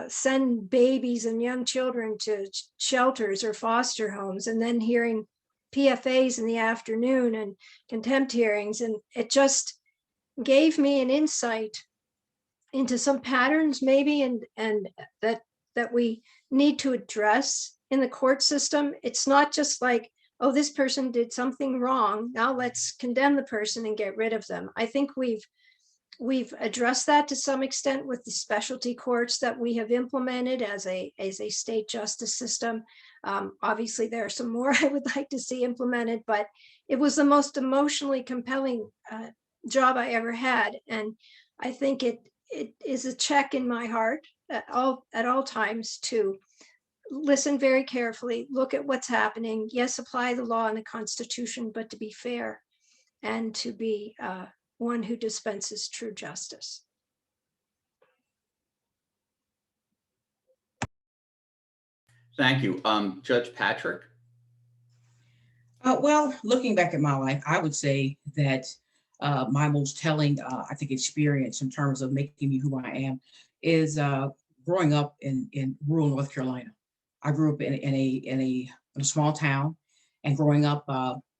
Speaker 6: send babies and young children to shelters or foster homes, and then hearing PFAs in the afternoon and contempt hearings. And it just gave me an insight into some patterns maybe and that we need to address in the court system. It's not just like, oh, this person did something wrong, now let's condemn the person and get rid of them. I think we've addressed that to some extent with the specialty courts that we have implemented as a state justice system. Obviously, there are some more I would like to see implemented, but it was the most emotionally compelling job I ever had. And I think it is a check in my heart at all times to listen very carefully, look at what's happening. Yes, apply the law and the Constitution, but to be fair and to be one who dispenses true justice.
Speaker 2: Thank you. Judge Patrick?
Speaker 4: Well, looking back at my life, I would say that my most telling, I think, experience in terms of making me who I am is growing up in rural North Carolina. I grew up in a small town, and growing up,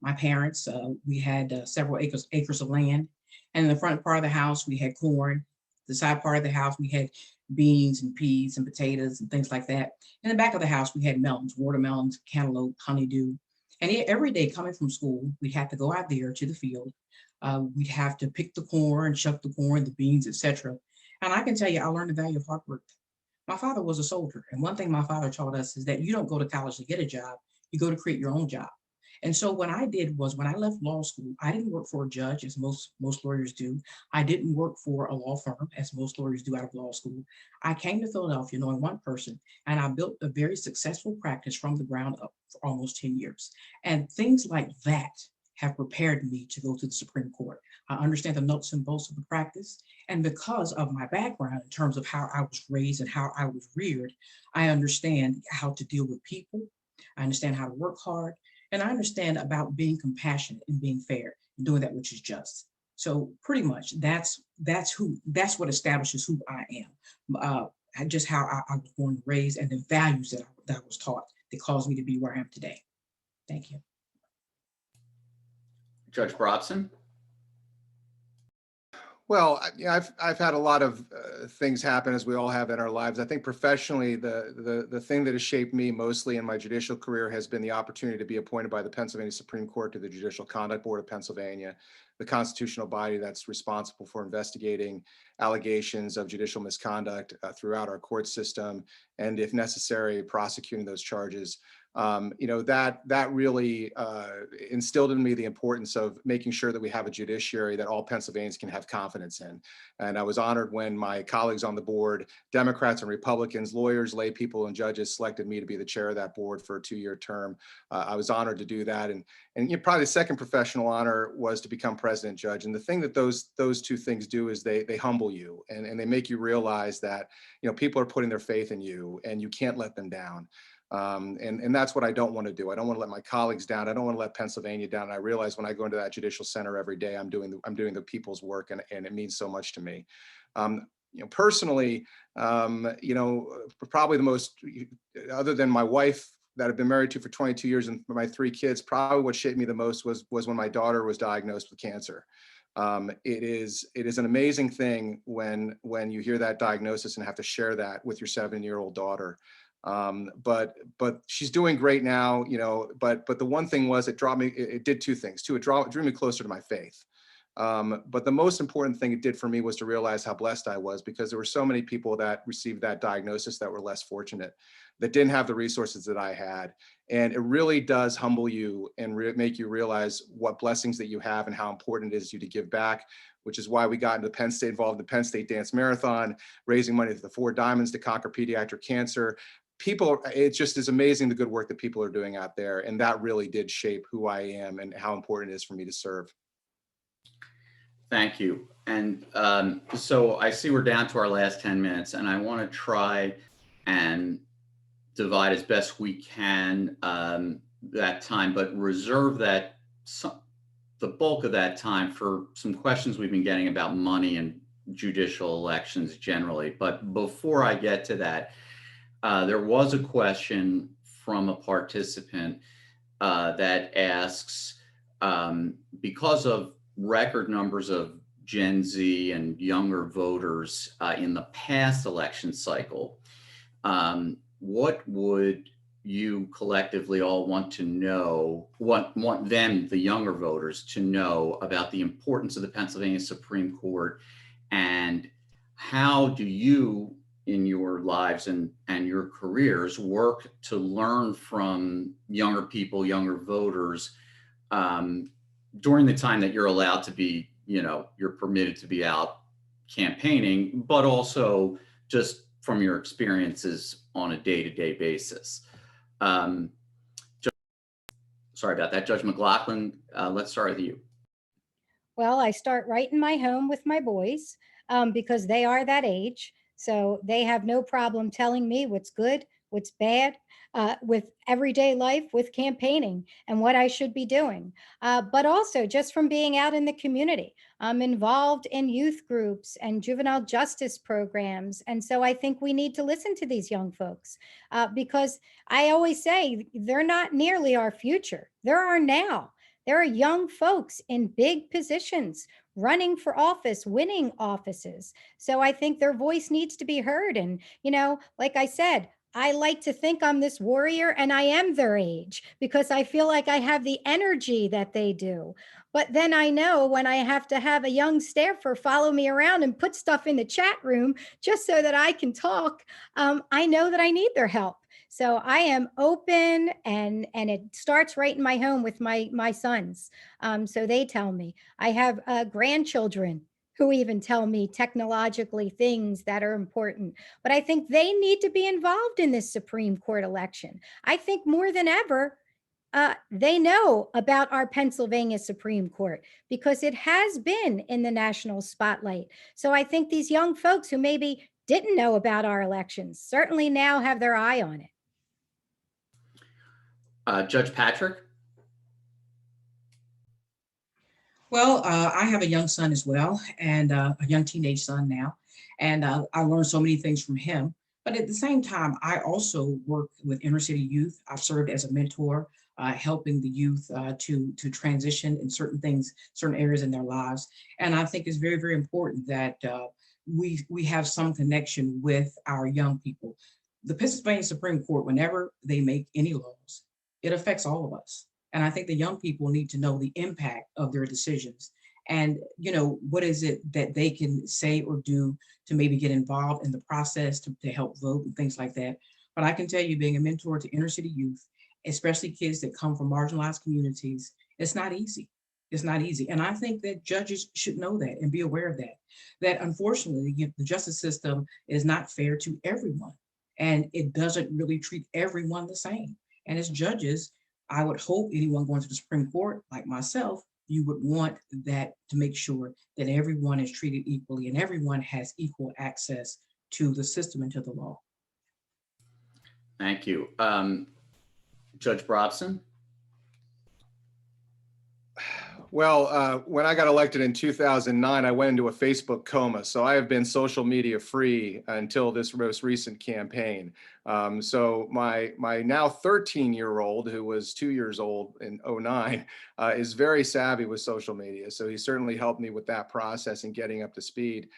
Speaker 4: my parents, we had several acres of land, and in the front part of the house we had corn. The side part of the house we had beans and peas and potatoes and things like that. In the back of the house we had melons, watermelons, cantaloupe, honeydew. And every day coming from school, we'd have to go out there to the field. We'd have to pick the corn, shuck the corn, the beans, etc. And I can tell you, I learned the value of hard work. My father was a soldier. And one thing my father taught us is that you don't go to college to get a job, you go to create your own job. And so what I did was, when I left law school, I didn't work for a judge, as most lawyers do. I didn't work for a law firm, as most lawyers do out of law school. I came to Philadelphia knowing one person, and I built a very successful practice from the ground up for almost 10 years. And things like that have prepared me to go to the Supreme Court. I understand the nuts and bolts of the practice. And because of my background in terms of how I was raised and how I was reared, I understand how to deal with people. I understand how to work hard. And I understand about being compassionate and being fair and doing that which is just. So pretty much that's what establishes who I am. Just how I was born and raised, and the values that I was taught that caused me to be where I am today. Thank you.
Speaker 2: Judge Brobson?
Speaker 5: Well, I've had a lot of things happen, as we all have in our lives. I think professionally, the thing that has shaped me mostly in my judicial career has been the opportunity to be appointed by the Pennsylvania Supreme Court to the Judicial Conduct Board of Pennsylvania, the constitutional body that's responsible for investigating allegations of judicial misconduct throughout our court system, and if necessary, prosecuting those charges. That really instilled in me the importance of making sure that we have a judiciary that all Pennsylvanians can have confidence in. And I was honored when my colleagues on the board, Democrats and Republicans, lawyers, lay people, and judges, selected me to be the chair of that board for a 2-year term. I was honored to do that. And probably the second professional honor was to become president judge. And the thing that those two things do is they humble you, and they make you realize that, people are putting their faith in you and you can't let them down. And that's what I don't want to do. I don't want to let my colleagues down. I don't want to let Pennsylvania down. And I realize when I go into that judicial center every day, I'm doing the people's work, and it means so much to me. Personally, probably the most, other than my wife that I've been married to for 22 years and my 3 kids, probably what shaped me the most was when my daughter was diagnosed with cancer. It is an amazing thing when you hear that diagnosis and have to share that with your 7-year-old daughter. But she's doing great now, but the one thing was it did 2 things too. It drew me closer to my faith. But the most important thing it did for me was to realize how blessed I was, because there were so many people that received that diagnosis that were less fortunate, that didn't have the resources that I had. And it really does humble you and make you realize what blessings that you have and how important it is to you to give back, which is why we got into Penn State, involved in the Penn State Dance Marathon, raising money for the 4 Diamonds to conquer pediatric cancer. It just is amazing the good work that people are doing out there. And that really did shape who I am and how important it is for me to serve.
Speaker 2: Thank you. And so I see we're down to our last 10 minutes, and I want to try and divide as best we can that time, but reserve the bulk of that time for some questions we've been getting about money and judicial elections generally. But before I get to that, there was a question from a participant that asks, because of record numbers of Gen Z and younger voters in the past election cycle, what would you collectively all want to know, want them, the younger voters, to know about the importance of the Pennsylvania Supreme Court, and how do you in your lives and your careers work to learn from younger people, younger voters, during the time that you're allowed to be, you're permitted to be out campaigning, but also just from your experiences on a day-to-day basis. Sorry about that. Judge McLaughlin, let's start with you.
Speaker 3: Well, I start right in my home with my boys because they are that age. So they have no problem telling me what's good, what's bad with everyday life, with campaigning and what I should be doing. But also just from being out in the community. I'm involved in youth groups and juvenile justice programs. And so I think we need to listen to these young folks because I always say they're not nearly our future. They're our now. There are young folks in big positions running for office, winning offices. So I think their voice needs to be heard. And, like I said, I like to think I'm this warrior and I am their age because I feel like I have the energy that they do. But then I know when I have to have a young staffer follow me around and put stuff in the chat room just so that I can talk, I know that I need their help. So I am open, and it starts right in my home with my sons. So they tell me. I have grandchildren who even tell me technologically things that are important. But I think they need to be involved in this Supreme Court election. I think more than ever, they know about our Pennsylvania Supreme Court because it has been in the national spotlight. So I think these young folks who maybe didn't know about our elections certainly now have their eye on it.
Speaker 2: Judge Patrick?
Speaker 4: Well, I have a young son as well, and a young teenage son now, and I learned so many things from him. But at the same time, I also work with inner city youth. I've served as a mentor, helping the youth to transition in certain things, certain areas in their lives. And I think it's very, very important that we have some connection with our young people. The Pennsylvania Supreme Court, whenever they make any laws, it affects all of us. And I think the young people need to know the impact of their decisions. And, what is it that they can say or do to maybe get involved in the process to help vote and things like that. But I can tell you, being a mentor to inner city youth, especially kids that come from marginalized communities, it's not easy. It's not easy. And I think that judges should know that and be aware of that unfortunately, the justice system is not fair to everyone. And it doesn't really treat everyone the same. And as judges, I would hope anyone going to the Supreme Court, like myself, you would want that to make sure that everyone is treated equally and everyone has equal access to the system and to the law.
Speaker 2: Thank you. Judge Brobson?
Speaker 5: Well, when I got elected in 2009, I went into a Facebook coma. So I have been social media free until this most recent campaign. So my now 13-year-old, who was 2 years old in 2009, is very savvy with social media. So he certainly helped me with that process and getting up to speed.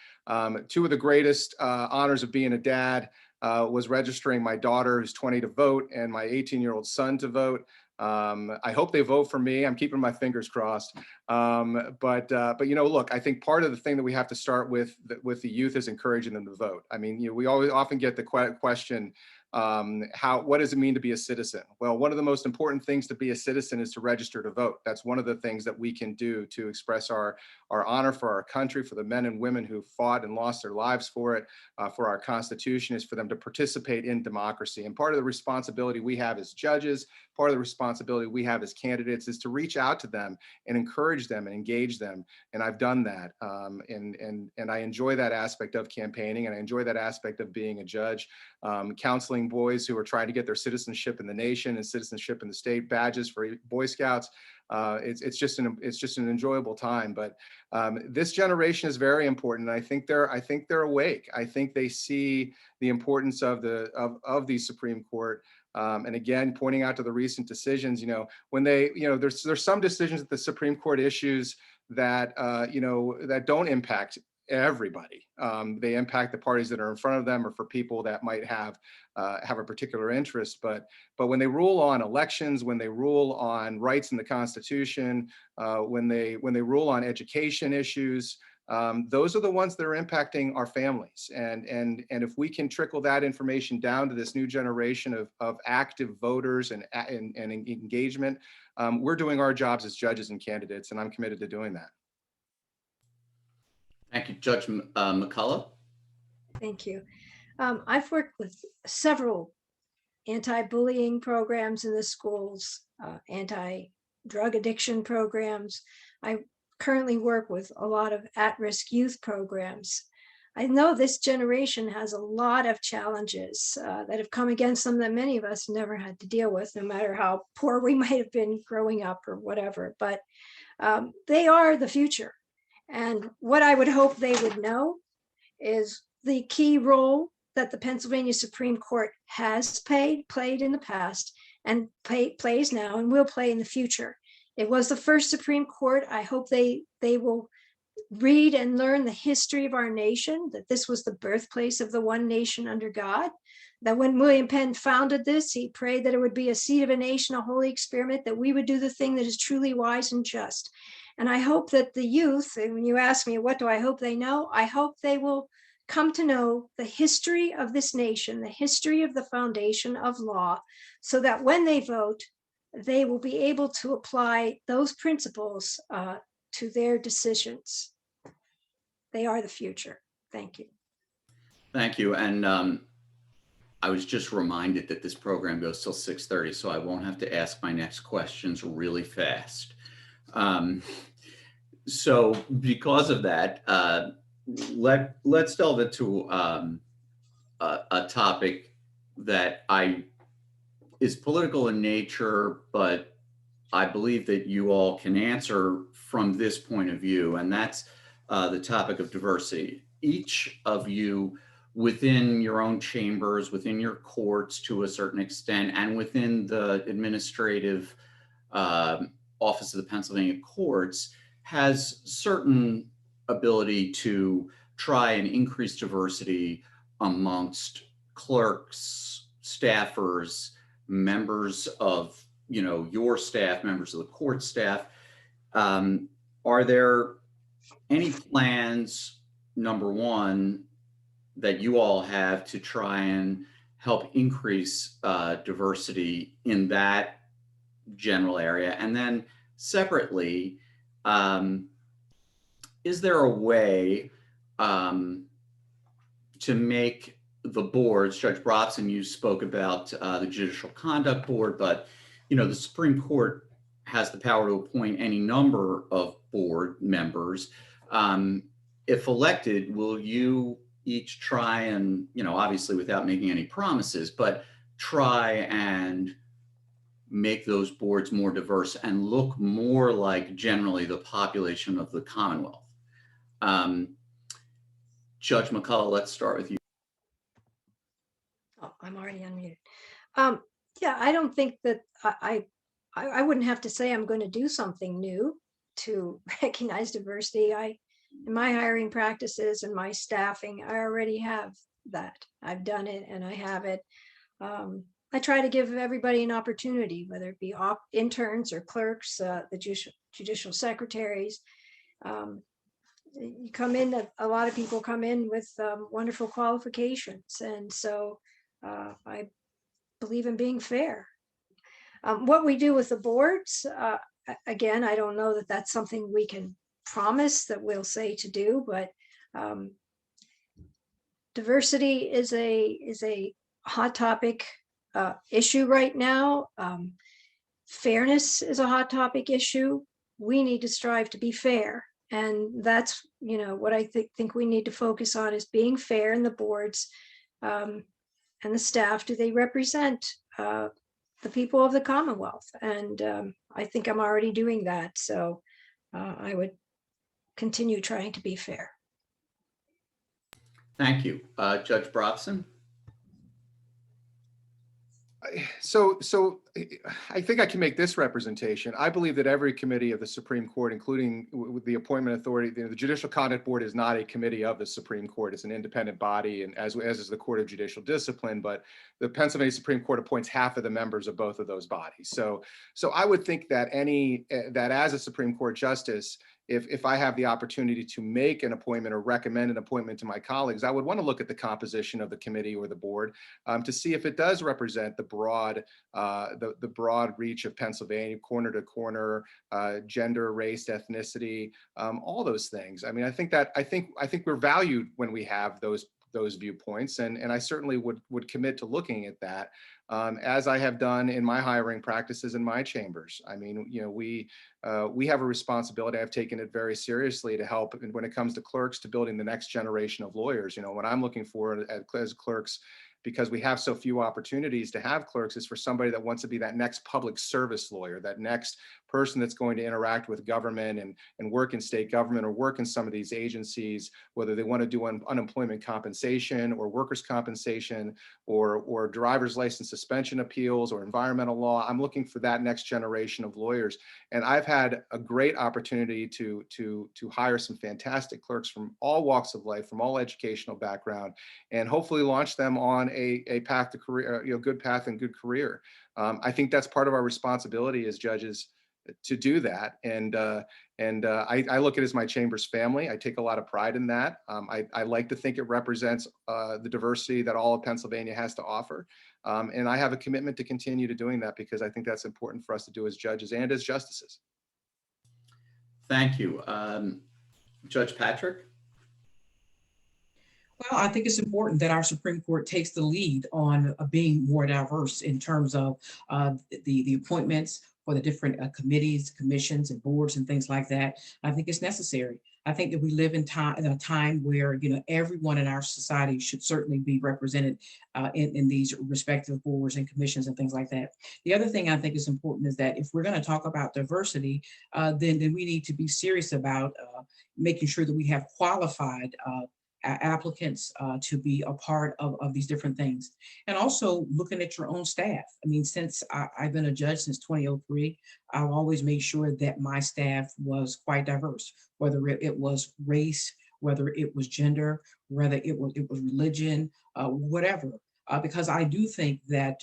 Speaker 5: Two of the greatest honors of being a dad was registering my daughter, who's 20, to vote, and my 18-year-old son to vote. I hope they vote for me. I'm keeping my fingers crossed. But look, I think part of the thing that we have to start with the youth is encouraging them to vote. I mean, we always often get the question, what does it mean to be a citizen? Well, one of the most important things to be a citizen is to register to vote. That's one of the things that we can do to express our honor for our country, for the men and women who fought and lost their lives for it, for our Constitution, is for them to participate in democracy. And part of the responsibility we have as judges, part of the responsibility we have as candidates, is to reach out to them and encourage them and engage them. And I've done that. And I enjoy that aspect of campaigning, and I enjoy that aspect of being a judge, counseling boys who are trying to get their citizenship in the nation and citizenship in the state, badges for Boy Scouts. It's just an enjoyable time. But this generation is very important. I think they're awake. I think they see the importance of the Supreme Court. And again, pointing out to the recent decisions, when they, there's some decisions that the Supreme Court issues that, that don't impact everybody. They impact the parties that are in front of them, or for people that might have a particular interest. But when they rule on elections, when they rule on rights in the Constitution, when they rule on education issues, those are the ones that are impacting our families. And if we can trickle that information down to this new generation of active voters and engagement, we're doing our jobs as judges and candidates, and I'm committed to doing that.
Speaker 2: Thank you, Judge McCullough.
Speaker 6: Thank you. I've worked with several anti-bullying programs in the schools, anti-drug addiction programs. I currently work with a lot of at-risk youth programs. I know this generation has a lot of challenges that have come against them that many of us never had to deal with, no matter how poor we might have been growing up or whatever. But they are the future. And what I would hope they would know is the key role that the Pennsylvania Supreme Court has played in the past, and plays now and will play in the future. It was the first Supreme Court. I hope they will read and learn the history of our nation, that this was the birthplace of the one nation under God, that when William Penn founded this, he prayed that it would be a seed of a nation, a holy experiment, that we would do the thing that is truly wise and just. And I hope that the youth, and when you ask me, what do I hope they know? I hope they will come to know the history of this nation, the history of the foundation of law, so that when they vote, they will be able to apply those principles to their decisions. They are the future. Thank you.
Speaker 2: Thank you. And I was just reminded that this program goes till 6:30, so I won't have to ask my next questions really fast. So because of that, let's delve into a topic that is political in nature, but I believe that you all can answer from this point of view, and that's the topic of diversity. Each of you, within your own chambers, within your courts to a certain extent, and within the administrative office of the Pennsylvania courts, has certain ability to try and increase diversity amongst clerks, staffers, members of your staff, members of the court staff. Are there any plans, number one, that you all have to try and help increase diversity in that general area? And then separately, is there a way to make the boards, Judge Brobson, you spoke about the Judicial Conduct Board, but the Supreme Court has the power to appoint any number of board members. If elected, will you each try and, obviously without making any promises, but try and make those boards more diverse and look more like generally the population of the Commonwealth? Judge McCullough, let's start with you.
Speaker 6: Oh, I'm already unmuted. Yeah, I don't think that I wouldn't have to say I'm going to do something new to recognize diversity. In my hiring practices and my staffing, I already have that. I've done it and I have it. I try to give everybody an opportunity, whether it be interns or clerks, the judicial secretaries. You come in, a lot of people come in with wonderful qualifications. And so I believe in being fair. What we do with the boards, again, I don't know that that's something we can promise that we'll say to do, but diversity is a hot topic issue right now. Fairness is a hot topic issue. We need to strive to be fair. And that's, what I think we need to focus on is being fair in the boards and the staff. Do they represent the people of the Commonwealth? And I think I'm already doing that. So I would continue trying to be fair.
Speaker 2: Thank you. Judge Brobson?
Speaker 5: So I think I can make this representation. I believe that every committee of the Supreme Court, including with the appointment authority, the Judicial Conduct Board is not a committee of the Supreme Court. It's an independent body, and as is the Court of Judicial Discipline. But the Pennsylvania Supreme Court appoints half of the members of both of those bodies. So I would think that that as a Supreme Court justice, if I have the opportunity to make an appointment or recommend an appointment to my colleagues, I would want to look at the composition of the committee or the board to see if it does represent the broad reach of Pennsylvania, corner to corner, gender, race, ethnicity, all those things. I mean, I think we're valued when we have those viewpoints, and I certainly would commit to looking at that, as I have done in my hiring practices in my chambers. I mean, we have a responsibility. I've taken it very seriously to help when it comes to clerks, to building the next generation of lawyers. What I'm looking for as clerks, because we have so few opportunities to have clerks, is for somebody that wants to be that next public service lawyer, that next person that's going to interact with government and work in state government or work in some of these agencies, whether they want to do unemployment compensation or workers' compensation or driver's license suspension appeals or environmental law. I'm looking for that next generation of lawyers. And I've had a great opportunity to hire some fantastic clerks from all walks of life, from all educational background, and hopefully launch them on a path to career, good path and good career. I think that's part of our responsibility as judges to do that. And I look at it as my chamber's family. I take a lot of pride in that. I like to think it represents the diversity that all of Pennsylvania has to offer. And I have a commitment to continue to doing that, because I think that's important for us to do as judges and as justices.
Speaker 2: Thank you. Judge Patrick?
Speaker 4: Well, I think it's important that our Supreme Court takes the lead on being more diverse in terms of the appointments for the different committees, commissions, and boards and things like that. I think it's necessary. I think that we live in a time where everyone in our society should certainly be represented in these respective boards and commissions and things like that. The other thing I think is important is that if we're going to talk about diversity, then we need to be serious about making sure that we have qualified applicants to be a part of these different things. And also looking at your own staff. I mean, since I've been a judge since 2003, I've always made sure that my staff was quite diverse, whether it was race, whether it was gender, whether it was religion, whatever. Because I do think that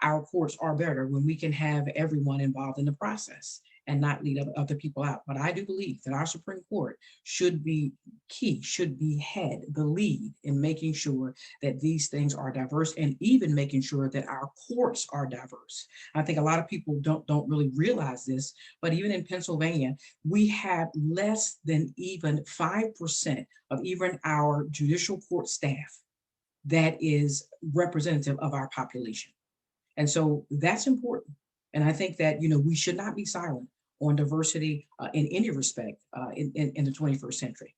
Speaker 4: our courts are better when we can have everyone involved in the process and not leave other people out. But I do believe that our Supreme Court should be key, should be the lead in making sure that these things are diverse, and even making sure that our courts are diverse. I think a lot of people don't really realize this, but even in Pennsylvania, we have less than even 5% of even our judicial court staff that is representative of our population. And so that's important. And I think that, we should not be silent on diversity in any respect in the 21st century.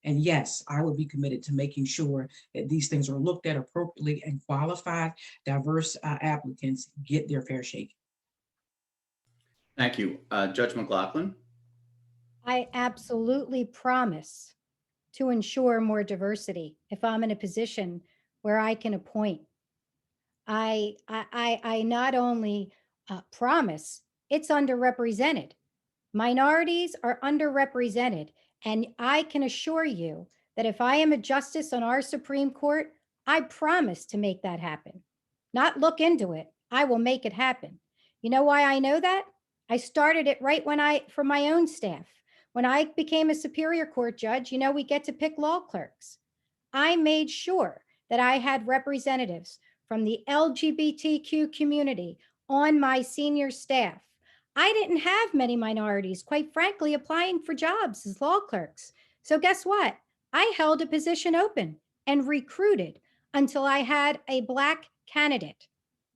Speaker 4: And yes, I would be committed to making sure that these things are looked at appropriately, and qualified, diverse applicants get their fair shake.
Speaker 2: Thank you. Judge McLaughlin?
Speaker 3: I absolutely promise to ensure more diversity if I'm in a position where I can appoint. I not only promise, it's underrepresented. Minorities are underrepresented, and I can assure you that if I am a justice on our Supreme Court, I promise to make that happen. Not look into it, I will make it happen. You know why I know that? I started it right for my own staff. When I became a Superior Court judge, we get to pick law clerks. I made sure that I had representatives from the LGBTQ community on my senior staff. I didn't have many minorities, quite frankly, applying for jobs as law clerks. So guess what? I held a position open and recruited until I had a Black candidate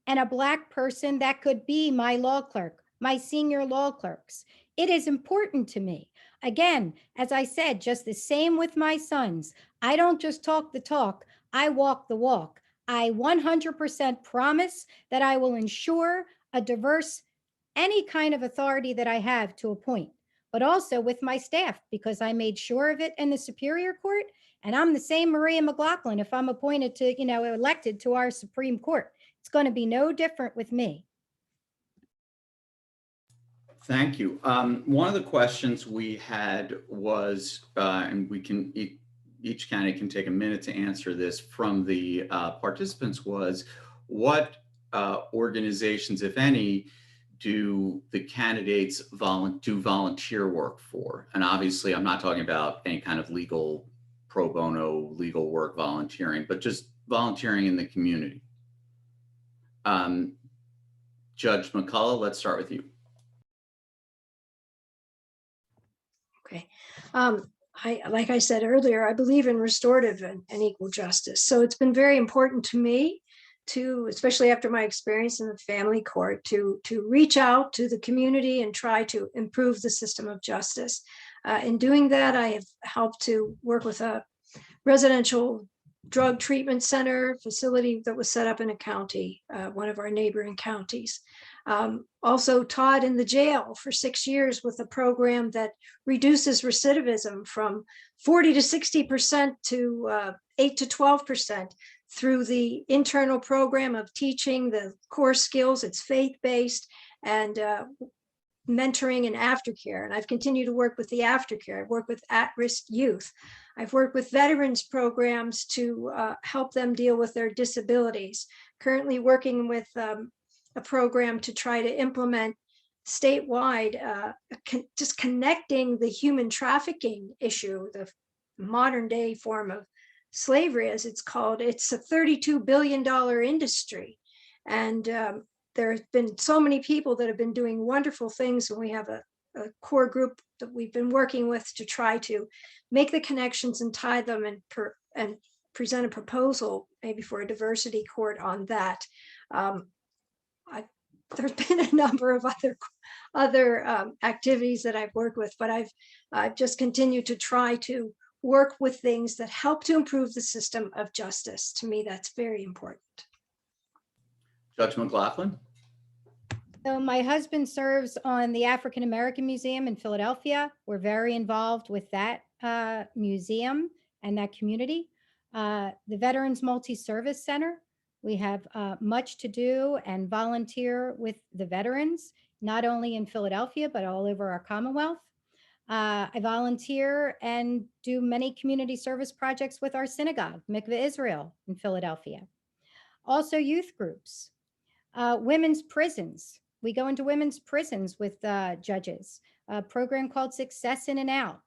Speaker 3: and a Black person that could be my law clerk, my senior law clerks. It is important to me. Again, as I said, just the same with my sons. I don't just talk the talk, I walk the walk. I 100% promise that I will ensure a diverse, any kind of authority that I have to appoint, but also with my staff, because I made sure of it in the Superior Court, And I'm the same Maria McLaughlin if I'm appointed to, elected to our Supreme Court. It's going to be no different with me.
Speaker 2: Thank you. One of the questions we had was, and we can, each candidate can take a minute to answer this from the participants, was what organizations, if any, do the candidates do volunteer work for? And obviously, I'm not talking about any kind of legal pro bono legal work volunteering, but just volunteering in the community. Judge McCullough, let's start with you.
Speaker 6: Okay. Like I said earlier, I believe in restorative and equal justice. So it's been very important to me to, especially after my experience in the family court, to reach out to the community and try to improve the system of justice. In doing that, I have helped to work with a residential drug treatment center facility that was set up in a county, one of our neighboring counties. Also taught in the jail for 6 years with a program that reduces recidivism from 40 to 60% to 8 to 12% through the internal program of teaching the core skills. It's faith-based and mentoring and aftercare. And I've continued to work with the aftercare. I've worked with at-risk youth. I've worked with veterans programs to help them deal with their disabilities. Currently working with a program to try to implement statewide, just connecting the human trafficking issue, the modern day form of slavery, as it's called. It's a $32 billion industry. And there have been so many people that have been doing wonderful things. And we have a core group that we've been working with to try to make the connections and tie them and present a proposal maybe for a diversity court on that. There's been a number of other activities that I've worked with, but I've just continued to try to work with things that help to improve the system of justice. To me, that's very important.
Speaker 2: Judge McLaughlin.
Speaker 3: So my husband serves on the African American Museum in Philadelphia. We're very involved with that museum and that community. The Veterans Multi-Service Center. We have much to do and volunteer with the veterans, not only in Philadelphia, but all over our Commonwealth. I volunteer and do many community service projects with our synagogue, Mikveh Israel in Philadelphia. Also youth groups, women's prisons. We go into women's prisons with judges, a program called Success In and Out.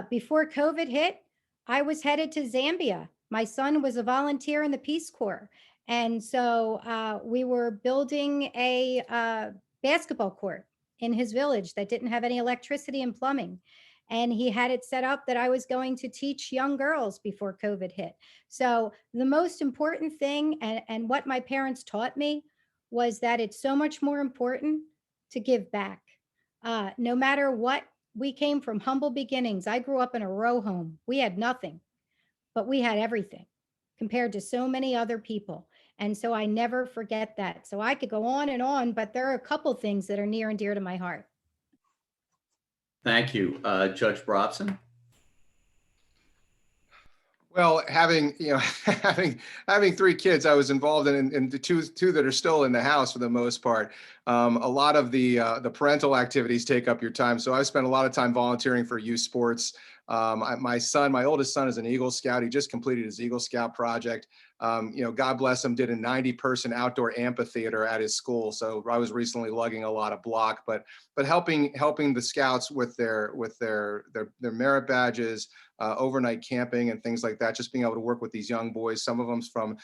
Speaker 3: Before COVID hit, I was headed to Zambia. My son was a volunteer in the Peace Corps. And so we were building a basketball court in his village that didn't have any electricity and plumbing. And he had it set up that I was going to teach young girls before COVID hit. So the most important thing and what my parents taught me was that it's so much more important to give back. No matter what, we came from humble beginnings. I grew up in a row home. We had nothing, but we had everything compared to so many other people. And so I never forget that. So I could go on, but there are a couple things that are near and dear to my heart.
Speaker 2: Thank you. Judge Brobson.
Speaker 5: Well, having 3 kids, I was involved in the two that are still in the house for the most part. A lot of the parental activities take up your time. So I've spent a lot of time volunteering for youth sports. My oldest son is an Eagle Scout. He just completed his Eagle Scout project. God bless him, did a 90-person outdoor amphitheater at his school. So I was recently lugging a lot of block, but helping the scouts with their merit badges, overnight camping and things like that, just being able to work with these young boys, some of them from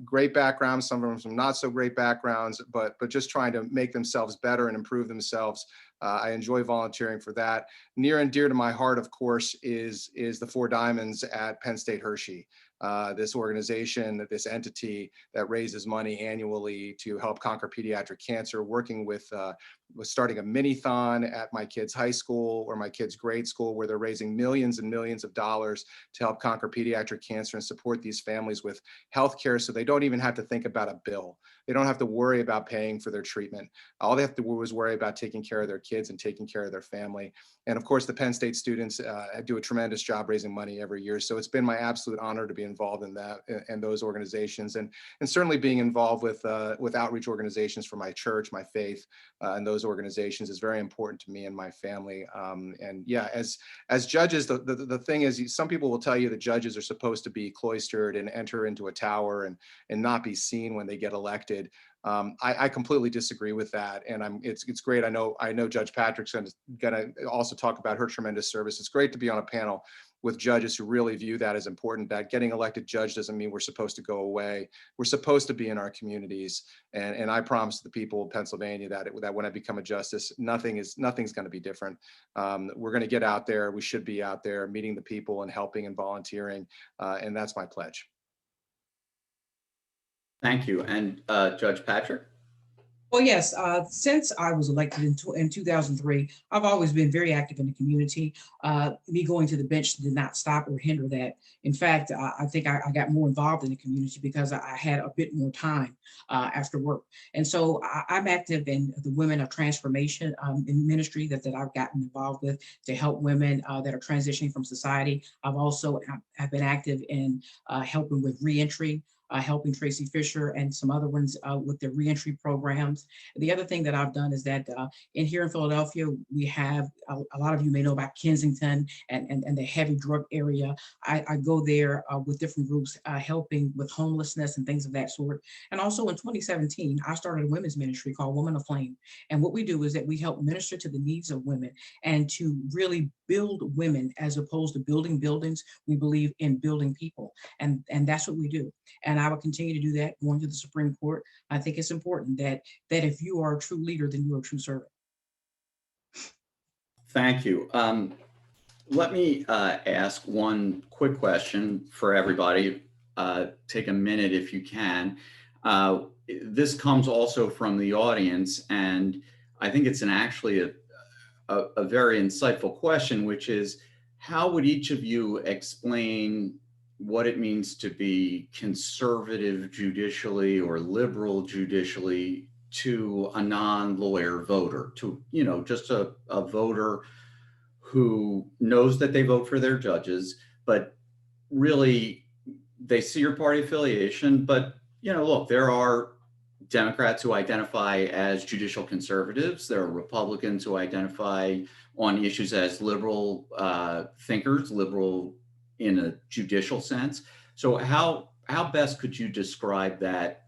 Speaker 5: great backgrounds, some of them from not so great backgrounds, but just trying to make themselves better and improve themselves. I enjoy volunteering for that. Near and dear to my heart, of course, is the Four Diamonds at Penn State Hershey. this organization, this entity that raises money annually to help conquer pediatric cancer, working with starting a mini-thon at my kids' high school or my kids' grade school, where they're raising millions and millions of dollars to help conquer pediatric cancer and support these families with health care, so they don't even have to think about a bill. They don't have to worry about paying for their treatment. All they have to do is worry about taking care of their kids and taking care of their family. And of course, the Penn State students do a tremendous job raising money every year. So it's been my absolute honor to be involved in that and those organizations, and certainly being involved with outreach organizations for my church, my faith, and those organizations is very important to me and my family. And yeah, as judges, the thing is, some people will tell you that judges are supposed to be cloistered and enter into a tower and not be seen when they get elected. I completely disagree with that, and it's great. I know Judge Patrick's gonna also talk about her tremendous service. It's great to be on a panel with judges who really view that as important, that getting elected judge doesn't mean we're supposed to go away. We're supposed to be in our communities. And I promise the people of Pennsylvania that when I become a justice, nothing's going to be different. We're going to get out there. We should be out there meeting the people and helping and volunteering. And that's my pledge.
Speaker 2: Thank you. And Judge Patrick?
Speaker 4: Well, yes, since I was elected in 2003, I've always been very active in the community. Me going to the bench did not stop or hinder that. In fact, I think I got more involved in the community because I had a bit more time after work. And so I'm active in the Women of Transformation in ministry that I've gotten involved with to help women that are transitioning from society. I've been active in helping with reentry. Helping Tracy Fisher and some other ones with their reentry programs. The other thing that I've done is that here in Philadelphia, we have, a lot of you may know about Kensington and the heavy drug area. I go there with different groups helping with homelessness and things of that sort. And also in 2017, I started a women's ministry called Woman of Flame. And what we do is that we help minister to the needs of women and to really build women as opposed to building buildings. We believe in building people. And that's what we do. And I will continue to do that going to the Supreme Court. I think it's important that if you are a true leader, then you are a true servant.
Speaker 2: Thank you. Let me ask one quick question for everybody. Take a minute if you can. This comes also from the audience, and I think it's actually a very insightful question, which is, how would each of you explain what it means to be conservative judicially or liberal judicially to a non-lawyer voter, to, just a voter who knows that they vote for their judges, but really they see your party affiliation. But, look, there are Democrats who identify as judicial conservatives. There are Republicans who identify on issues as liberal thinkers, liberal in a judicial sense. So how best could you describe that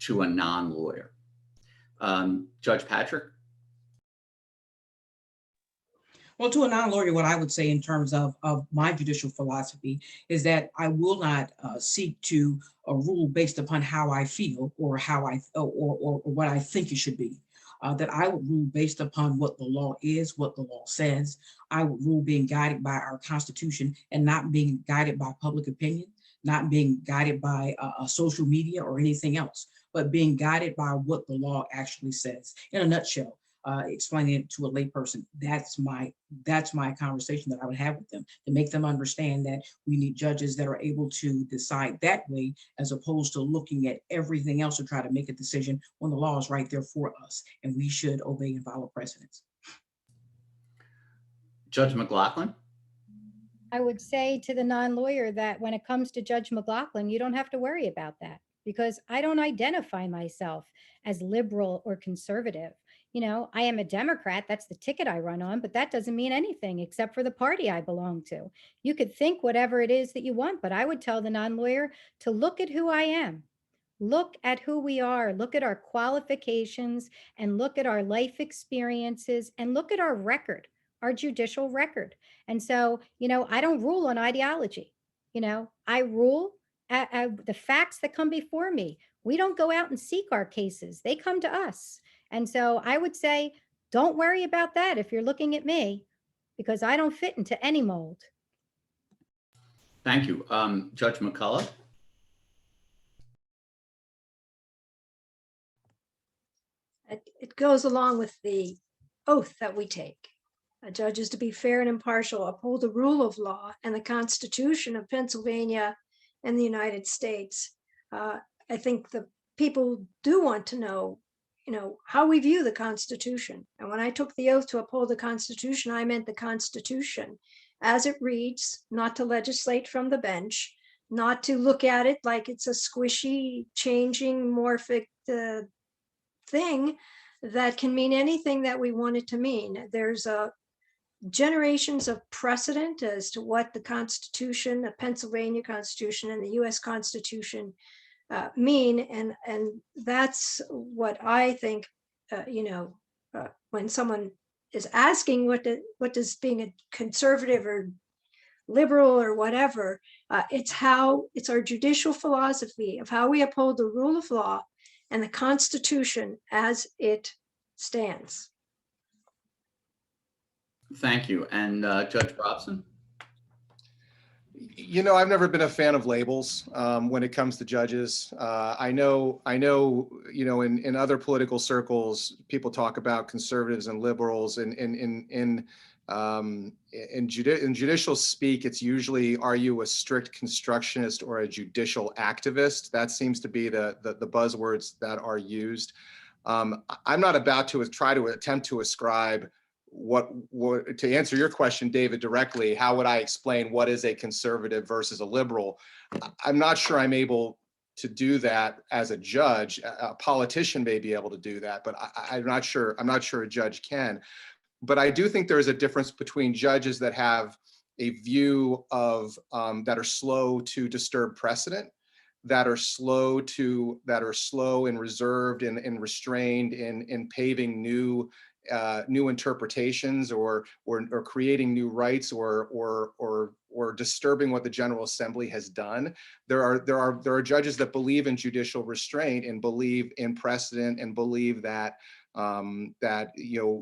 Speaker 2: to a non-lawyer? Judge Patrick?
Speaker 4: Well, to a non-lawyer, what I would say in terms of my judicial philosophy is that I will not seek to rule based upon how I feel or how or what I think it should be. That I would rule based upon what the law is, what the law says. I would rule being guided by our Constitution and not being guided by public opinion, not being guided by social media or anything else, but being guided by what the law actually says. In a nutshell, explaining it to a layperson, that's my conversation that I would have with them, to make them understand that we need judges that are able to decide that way, as opposed to looking at everything else to try to make a decision when the law is right there for us, and we should obey and follow precedents.
Speaker 2: Judge McLaughlin?
Speaker 3: I would say to the non-lawyer that when it comes to Judge McLaughlin, you don't have to worry about that, because I don't identify myself as liberal or conservative. I am a Democrat. That's the ticket I run on, but that doesn't mean anything except for the party I belong to. You could think whatever it is that you want, but I would tell the non-lawyer to look at who I am. Look at who we are, look at our qualifications, and look at our life experiences, and look at our record, our judicial record. And so, I don't rule on ideology. I rule at the facts that come before me. We don't go out and seek our cases. They come to us. And so I would say, don't worry about that if you're looking at me, because I don't fit into any mold.
Speaker 2: Thank you. Judge McCullough?
Speaker 6: It goes along with the oath that we take. A judge is to be fair and impartial, uphold the rule of law and the Constitution of Pennsylvania and the United States. I think the people do want to know, how we view the Constitution. And when I took the oath to uphold the Constitution, I meant the Constitution as it reads, not to legislate from the bench, not to look at it like it's a squishy, changing, morphic thing that can mean anything that we want it to mean. There's generations of precedent as to what the Constitution, the Pennsylvania Constitution and the US Constitution mean. And that's what I think, when someone is asking what does being a conservative or liberal or whatever, it's our judicial philosophy of how we uphold the rule of law and the Constitution as it stands.
Speaker 2: Thank you. And Judge Brobson?
Speaker 5: I've never been a fan of labels when it comes to judges. I know, in other political circles, people talk about conservatives and liberals. In judicial speak, it's usually, are you a strict constructionist or a judicial activist? That seems to be the buzzwords that are used. I'm not about to try to attempt to ascribe what to answer your question, David, directly. How would I explain what is a conservative versus a liberal? I'm not sure I'm able to do that as a judge. A politician may be able to do that, but I'm not sure a judge can. But I do think there is a difference between judges that have a view of that are slow to disturb precedent, that are slow and reserved and restrained in paving new interpretations or creating new rights or disturbing what the General Assembly has done. There are judges that believe in judicial restraint and believe in precedent and believe that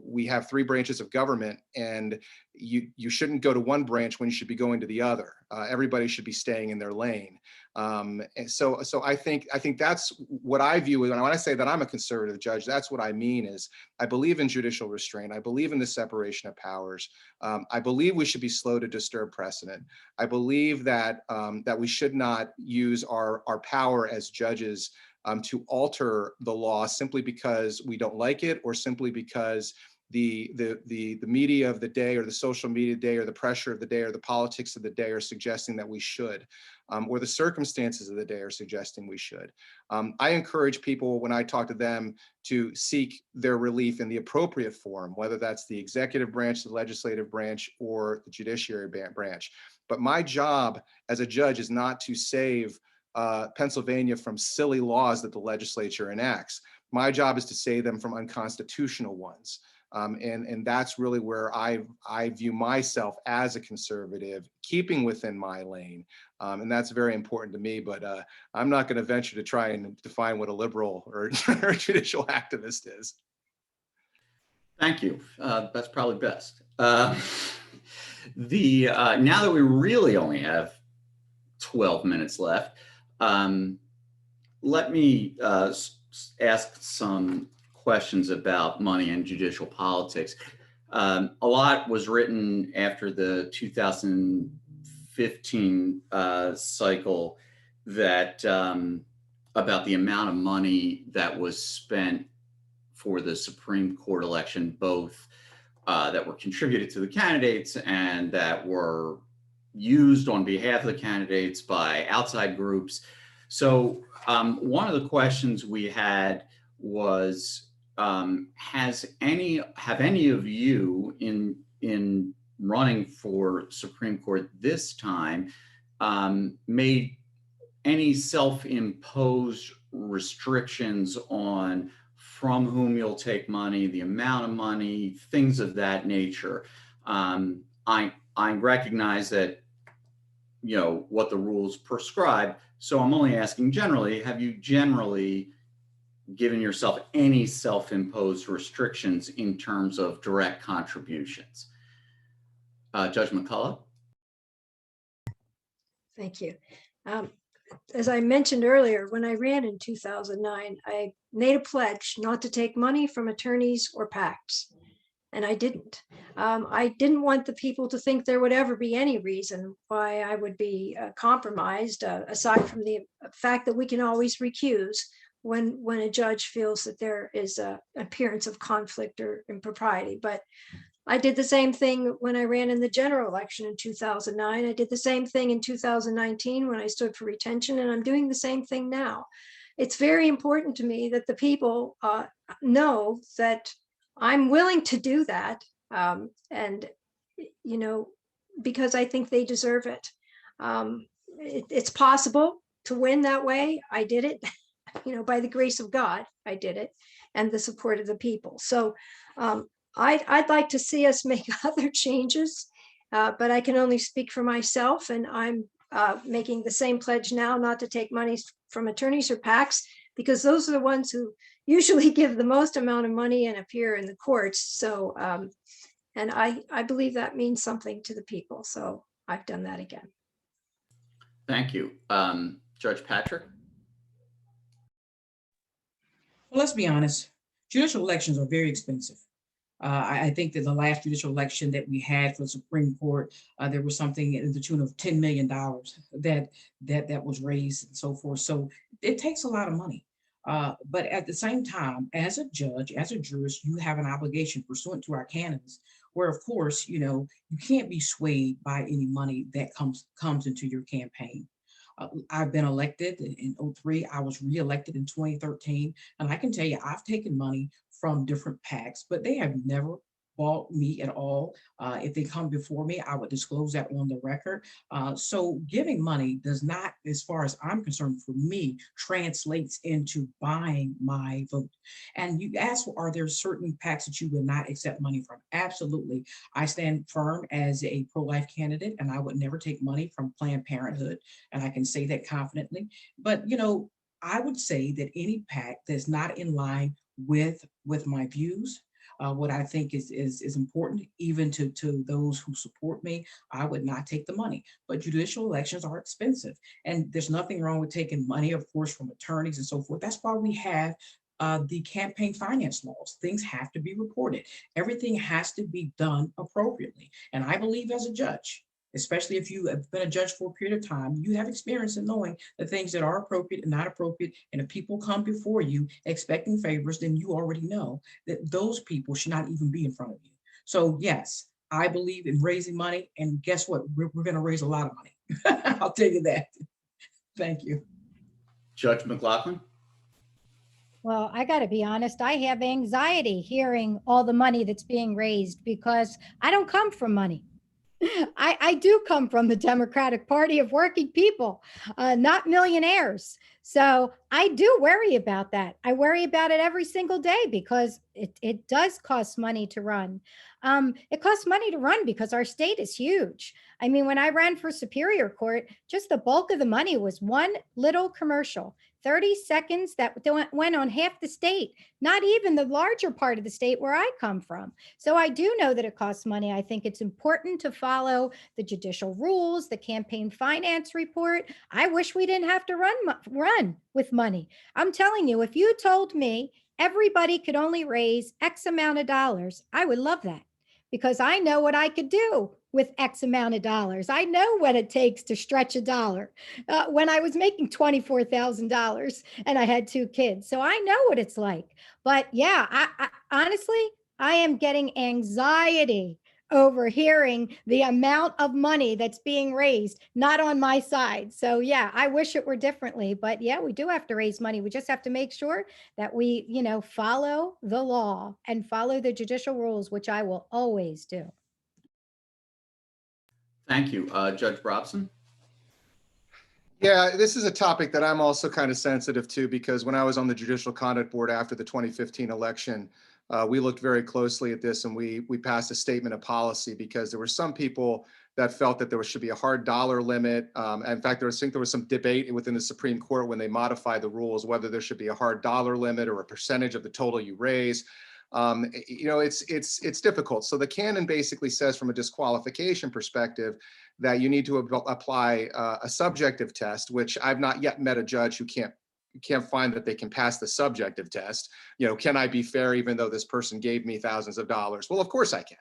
Speaker 5: we have three branches of government, and you shouldn't go to one branch when you should be going to the other. Everybody should be staying in their lane. And so I think that's what I view. And when I say that I'm a conservative judge, that's what I mean is I believe in judicial restraint. I believe in the separation of powers. I believe we should be slow to disturb precedent. I believe that we should not use our power as judges to alter the law simply because we don't like it, or simply because the media of the day, or the social media day, or the pressure of the day, or the politics of the day are suggesting that we should, or the circumstances of the day are suggesting we should. I encourage people, when I talk to them, to seek their relief in the appropriate forum, whether that's the executive branch, the legislative branch, or the judiciary branch. But my job as a judge is not to save Pennsylvania from silly laws that the legislature enacts. My job is to save them from unconstitutional ones. And that's really where I view myself as a conservative, keeping within my lane. And that's very important to me, but I'm not going to venture to try and define what a liberal or a judicial activist is.
Speaker 2: Thank you. That's probably best. Now that we really only have 12 minutes left, let me ask some questions about money and judicial politics. A lot was written after the 2015 cycle that about the amount of money that was spent for the Supreme Court election, both that were contributed to the candidates and that were used on behalf of the candidates by outside groups. So one of the questions we had was, have any of you in running for Supreme Court this time made any self-imposed restrictions on from whom you'll take money, the amount of money, things of that nature? I recognize that what the rules prescribe. So I'm only asking generally, have you generally given yourself any self-imposed restrictions in terms of direct contributions? Judge McCullough?
Speaker 6: Thank you. As I mentioned earlier, when I ran in 2009, I made a pledge not to take money from attorneys or PACs, and I didn't. I didn't want the people to think there would ever be any reason why I would be compromised, aside from the fact that we can always recuse when a judge feels that there is an appearance of conflict or impropriety. But I did the same thing when I ran in the general election in 2009. I did the same thing in 2019 when I stood for retention, and I'm doing the same thing now. It's very important to me that the people know that I'm willing to do that. And, you know, because I think they deserve it. It's possible to win that way. I did it, you know, by the grace of God, I did it, and the support of the people. So I'd like to see us make other changes, but I can only speak for myself, and I'm making the same pledge now not to take money from attorneys or PACs, because those are the ones who usually give the most amount of money and appear in the courts. So, and I believe that means something to the people. So I've done that again.
Speaker 2: Thank you. Judge Patrick?
Speaker 4: Well, let's be honest, judicial elections are very expensive. I think that the last judicial election that we had for the Supreme Court, there was something in the tune of $10 million that was raised and so forth. So it takes a lot of money. But at the same time, as a judge, as a jurist, you have an obligation pursuant to our canons, where of course, you know, you can't be swayed by any money that comes into your campaign. I've been elected in 2003. I was reelected in 2013. And I can tell you, I've taken money from different PACs, but they have never bought me at all. If they come before me, I would disclose that on the record. So giving money does not, as far as I'm concerned, for me, translates into buying my vote. And you ask, are there certain PACs that you would not accept money from? Absolutely. I stand firm as a pro-life candidate, and I would never take money from Planned Parenthood. And I can say that confidently. But, you know, I would say that any PAC that's not in line with my views, what I think is important, even to those who support me, I would not take the money. But judicial elections are expensive, and there's nothing wrong with taking money, of course, from attorneys and so forth. That's why we have the campaign finance laws. Things have to be reported. Everything has to be done appropriately. And I believe as a judge, especially if you have been a judge for a period of time, you have experience in knowing the things that are appropriate and not appropriate. And if people come before you expecting favors, then you already know that those people should not even be in front of you. So yes, I believe in raising money, and guess what? We're going to raise a lot of money. I'll tell you that. Thank you.
Speaker 2: Judge McLaughlin?
Speaker 3: Well, I got to be honest, I have anxiety hearing all the money that's being raised because I don't come from money. I do come from the Democratic Party of working people, not millionaires. So I do worry about that. I worry about it every single day because it does cost money to run. It costs money to run because our state is huge. I mean, when I ran for Superior Court, just the bulk of the money was one little commercial, 30 seconds that went on half the state, not even the larger part of the state where I come from. So I do know that it costs money. I think it's important to follow the judicial rules, the campaign finance report. I wish we didn't have to run with money. I'm telling you, if you told me everybody could only raise X amount of dollars, I would love that, because I know what I could do with X amount of dollars. I know what it takes to stretch a dollar. When I was making $24,000 and I had 2 kids. So I know what it's like. But yeah, I honestly, I am getting anxiety over hearing the amount of money that's being raised, not on my side. So yeah, I wish it were differently, but yeah, we do have to raise money. We just have to make sure that we, you know, follow the law and follow the judicial rules, which I will always do.
Speaker 2: Thank you. Judge Brobson?
Speaker 5: Yeah, this is a topic that I'm also kind of sensitive to, because when I was on the Judicial Conduct Board after the 2015 election, we looked very closely at this, and we passed a statement of policy because there were some people that felt that there should be a hard dollar limit. In fact, I think there was some debate within the Supreme Court when they modified the rules, whether there should be a hard dollar limit or a percentage of the total you raise. It's difficult. So the canon basically says, from a disqualification perspective, that you need to apply a subjective test, which I've not yet met a judge who can't find that they can pass the subjective test. Can I be fair even though this person gave me thousands of dollars? Well, of course I can.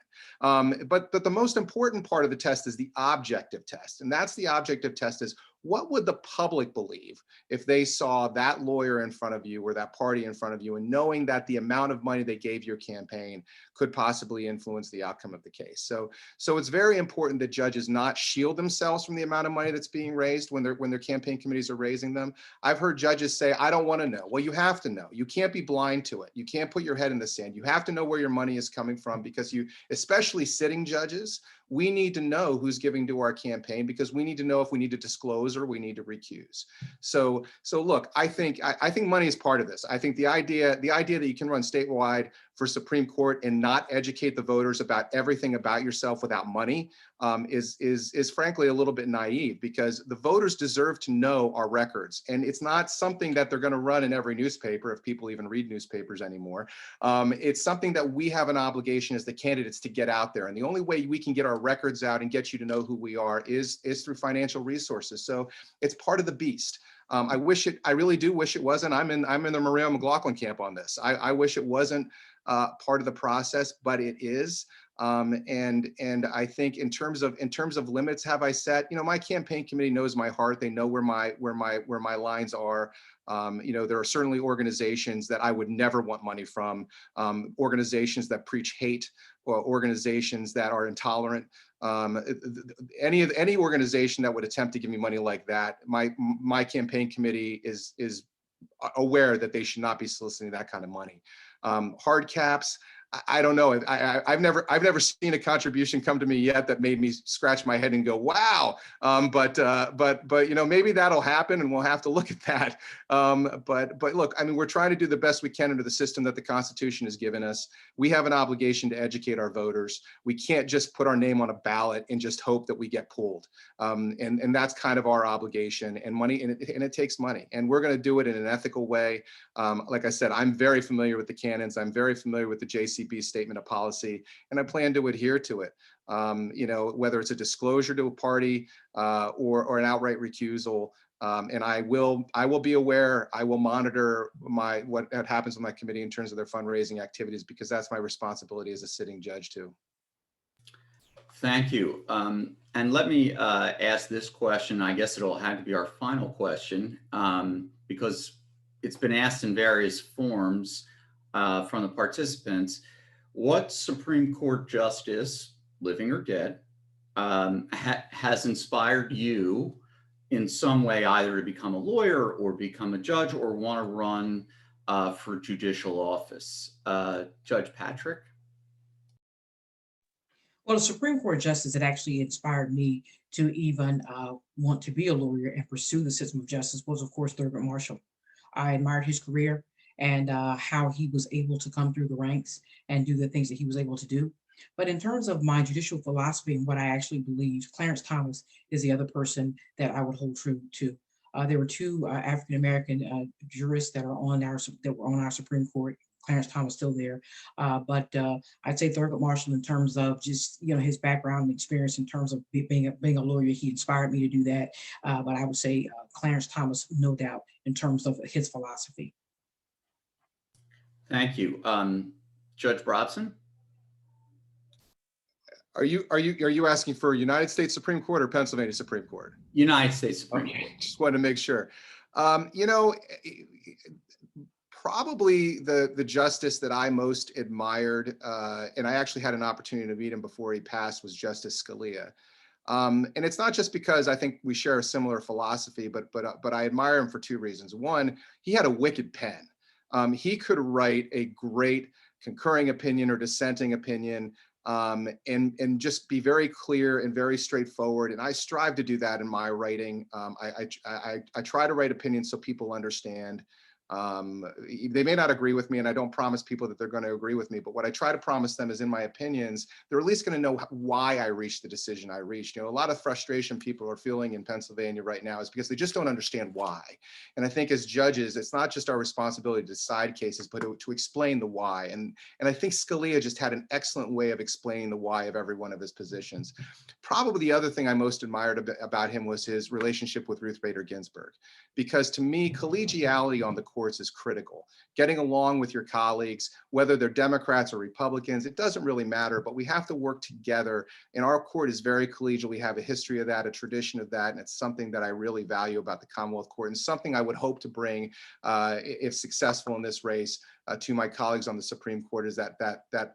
Speaker 5: But the most important part of the test is the objective test. And that's the objective test is, what would the public believe if they saw that lawyer in front of you or that party in front of you, and knowing that the amount of money they gave your campaign could possibly influence the outcome of the case? So it's very important that judges not shield themselves from the amount of money that's being raised when their campaign committees are raising them. I've heard judges say, I don't want to know. Well, you have to know. You can't be blind to it. You can't put your head in the sand. You have to know where your money is coming from, because especially sitting judges, we need to know who's giving to our campaign, because we need to know if we need to disclose or we need to recuse. So look, I think money is part of this. I think the idea that you can run statewide for Supreme Court and not educate the voters about everything about yourself without money is frankly a little bit naive, because the voters deserve to know our records. And it's not something that they're going to run in every newspaper, if people even read newspapers anymore. It's something that we have an obligation as the candidates to get out there. And the only way we can get our records out and get you to know who we are is through financial resources. So it's part of the beast. I really do wish it wasn't. I'm in the McLaughlin camp on this. I wish it wasn't part of the process, but it is. And I think in terms of limits, have I set? My campaign committee knows my heart. They know where my lines are. There are certainly organizations that I would never want money from, organizations that preach hate, or organizations that are intolerant. Any organization that would attempt to give me money like that, my campaign committee is aware that they should not be soliciting that kind of money. Hard caps, I don't know. I've never seen a contribution come to me yet that made me scratch my head and go, wow. But maybe that'll happen, and we'll have to look at that. But look, we're trying to do the best we can under the system that the Constitution has given us. We have an obligation to educate our voters. We can't just put our name on a ballot and just hope that we get pulled. And that's kind of our obligation, and it takes money, and we're going to do it in an ethical way. Like I said, I'm very familiar with the canons. I'm very familiar with the JCB statement of policy, and I plan to adhere to it. Whether it's a disclosure to a party or an outright recusal. And I will be aware. I will monitor what happens with my committee in terms of their fundraising activities, because that's my responsibility as a sitting judge too.
Speaker 2: Thank you. And let me ask this question. I guess it'll have to be our final question, because it's been asked in various forms from the participants. What Supreme Court justice, living or dead, has inspired you in some way, either to become a lawyer or become a judge or want to run for judicial office? Judge Patrick?
Speaker 4: Well, the Supreme Court justice that actually inspired me to even want to be a lawyer and pursue the system of justice was, of course, Thurgood Marshall. I admired his career and how he was able to come through the ranks and do the things that he was able to do. But in terms of my judicial philosophy and what I actually believe, Clarence Thomas is the other person that I would hold true to. There were two African-American jurists that were on our Supreme Court. Clarence Thomas still there, but I'd say Thurgood Marshall, in terms of just his background and experience in terms of being a lawyer, he inspired me to do that. But I would say Clarence Thomas, no doubt, in terms of his philosophy.
Speaker 2: Thank you, Judge Brobson.
Speaker 5: Are you asking for United States Supreme Court or Pennsylvania Supreme Court?
Speaker 2: United States Supreme Court.
Speaker 5: Just wanted to make sure. Probably the justice that I most admired, and I actually had an opportunity to meet him before he passed, was Justice Scalia. And it's not just because I think we share a similar philosophy, but I admire him for two reasons. One, he had a wicked pen. He could write a great concurring opinion or dissenting opinion, and just be very clear and very straightforward. And I strive to do that in my writing. I try to write opinions so people understand. They may not agree with me, and I don't promise people that they're going to agree with me, but what I try to promise them is in my opinions, they're at least going to know why I reached the decision I reached. You know, a lot of frustration people are feeling in Pennsylvania right now is because they just don't understand why. And I think as judges, it's not just our responsibility to decide cases, but to explain the why. And I think Scalia just had an excellent way of explaining the why of every one of his positions. Probably the other thing I most admired about him was his relationship with Ruth Bader Ginsburg, because to me, collegiality on the courts is critical. Getting along with your colleagues, whether they're Democrats or Republicans, it doesn't really matter, but we have to work together. And our court is very collegial. We have a history of that, a tradition of that, and it's something that I really value about the Commonwealth Court, and something I would hope to bring, if successful in this race, to my colleagues on the Supreme Court, is that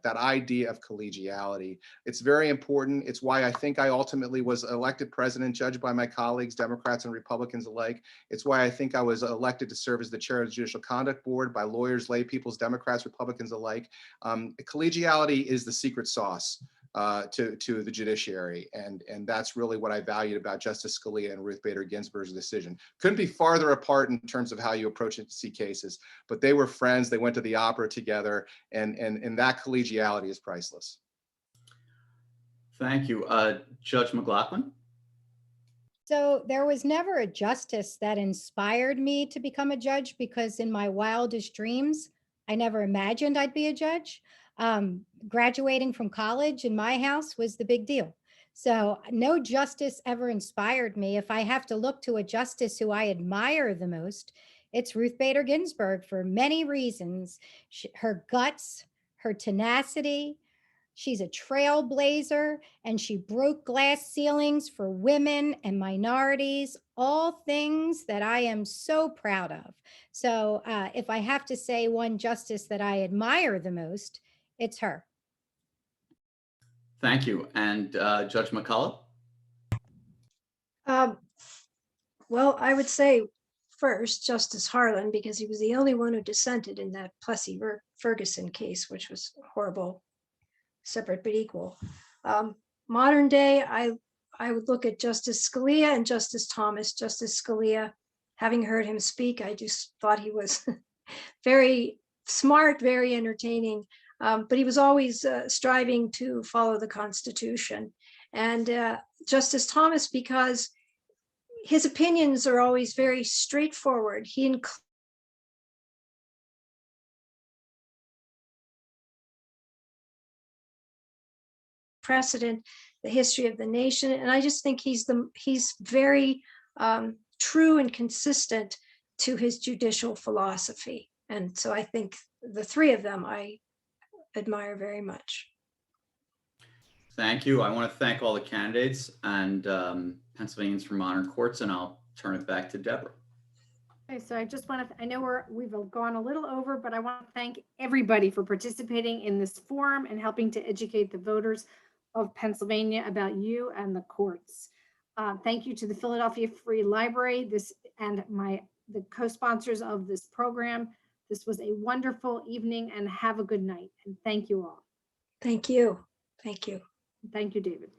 Speaker 5: idea of collegiality. It's very important. It's why I think I ultimately was elected president, judged by my colleagues, Democrats and Republicans alike. It's why I think I was elected to serve as the chair of the Judicial Conduct Board by lawyers, lay peoples, Democrats, Republicans alike. Collegiality is the secret sauce to the judiciary. And that's really what I valued about Justice Scalia and Ruth Bader Ginsburg's decision. Couldn't be farther apart in terms of how you approach it to see cases, but they were friends. They went to the opera together, and that collegiality is priceless.
Speaker 2: Thank you. Judge McLaughlin?
Speaker 3: So there was never a justice that inspired me to become a judge, because in my wildest dreams, I never imagined I'd be a judge. Graduating from college in my house was the big deal. So no justice ever inspired me. If I have to look to a justice who I admire the most, it's Ruth Bader Ginsburg for many reasons. Her guts, her tenacity. She's a trailblazer, and she broke glass ceilings for women and minorities, all things that I am so proud of. So if I have to say one justice that I admire the most, it's her.
Speaker 2: Thank you. And Judge McCullough?
Speaker 6: Well, I would say first, Justice Harlan, because he was the only one who dissented in that Plessy-Ferguson case, which was horrible, separate but equal. Modern day, I would look at Justice Scalia and Justice Thomas. Justice Scalia, having heard him speak, I just thought he was very smart, very entertaining, but he was always striving to follow the Constitution. And Justice Thomas, because his opinions are always very straightforward. He precedent, the history of the nation, and I just think he's very true and consistent to his judicial philosophy. And so I think the three of them I admire very much.
Speaker 2: Thank you. I want to thank all the candidates and Pennsylvanians for Modern Courts, and I'll turn it back to Deborah.
Speaker 1: Okay, so I just want to, I know we've gone a little over, but I want to thank everybody for participating in this forum and helping to educate the voters of Pennsylvania about you and the courts. Thank you to the Philadelphia Free Library and the co-sponsors of this program. This was a wonderful evening, and have a good night. And thank you all.
Speaker 6: Thank you. Thank you.
Speaker 1: Thank you, David.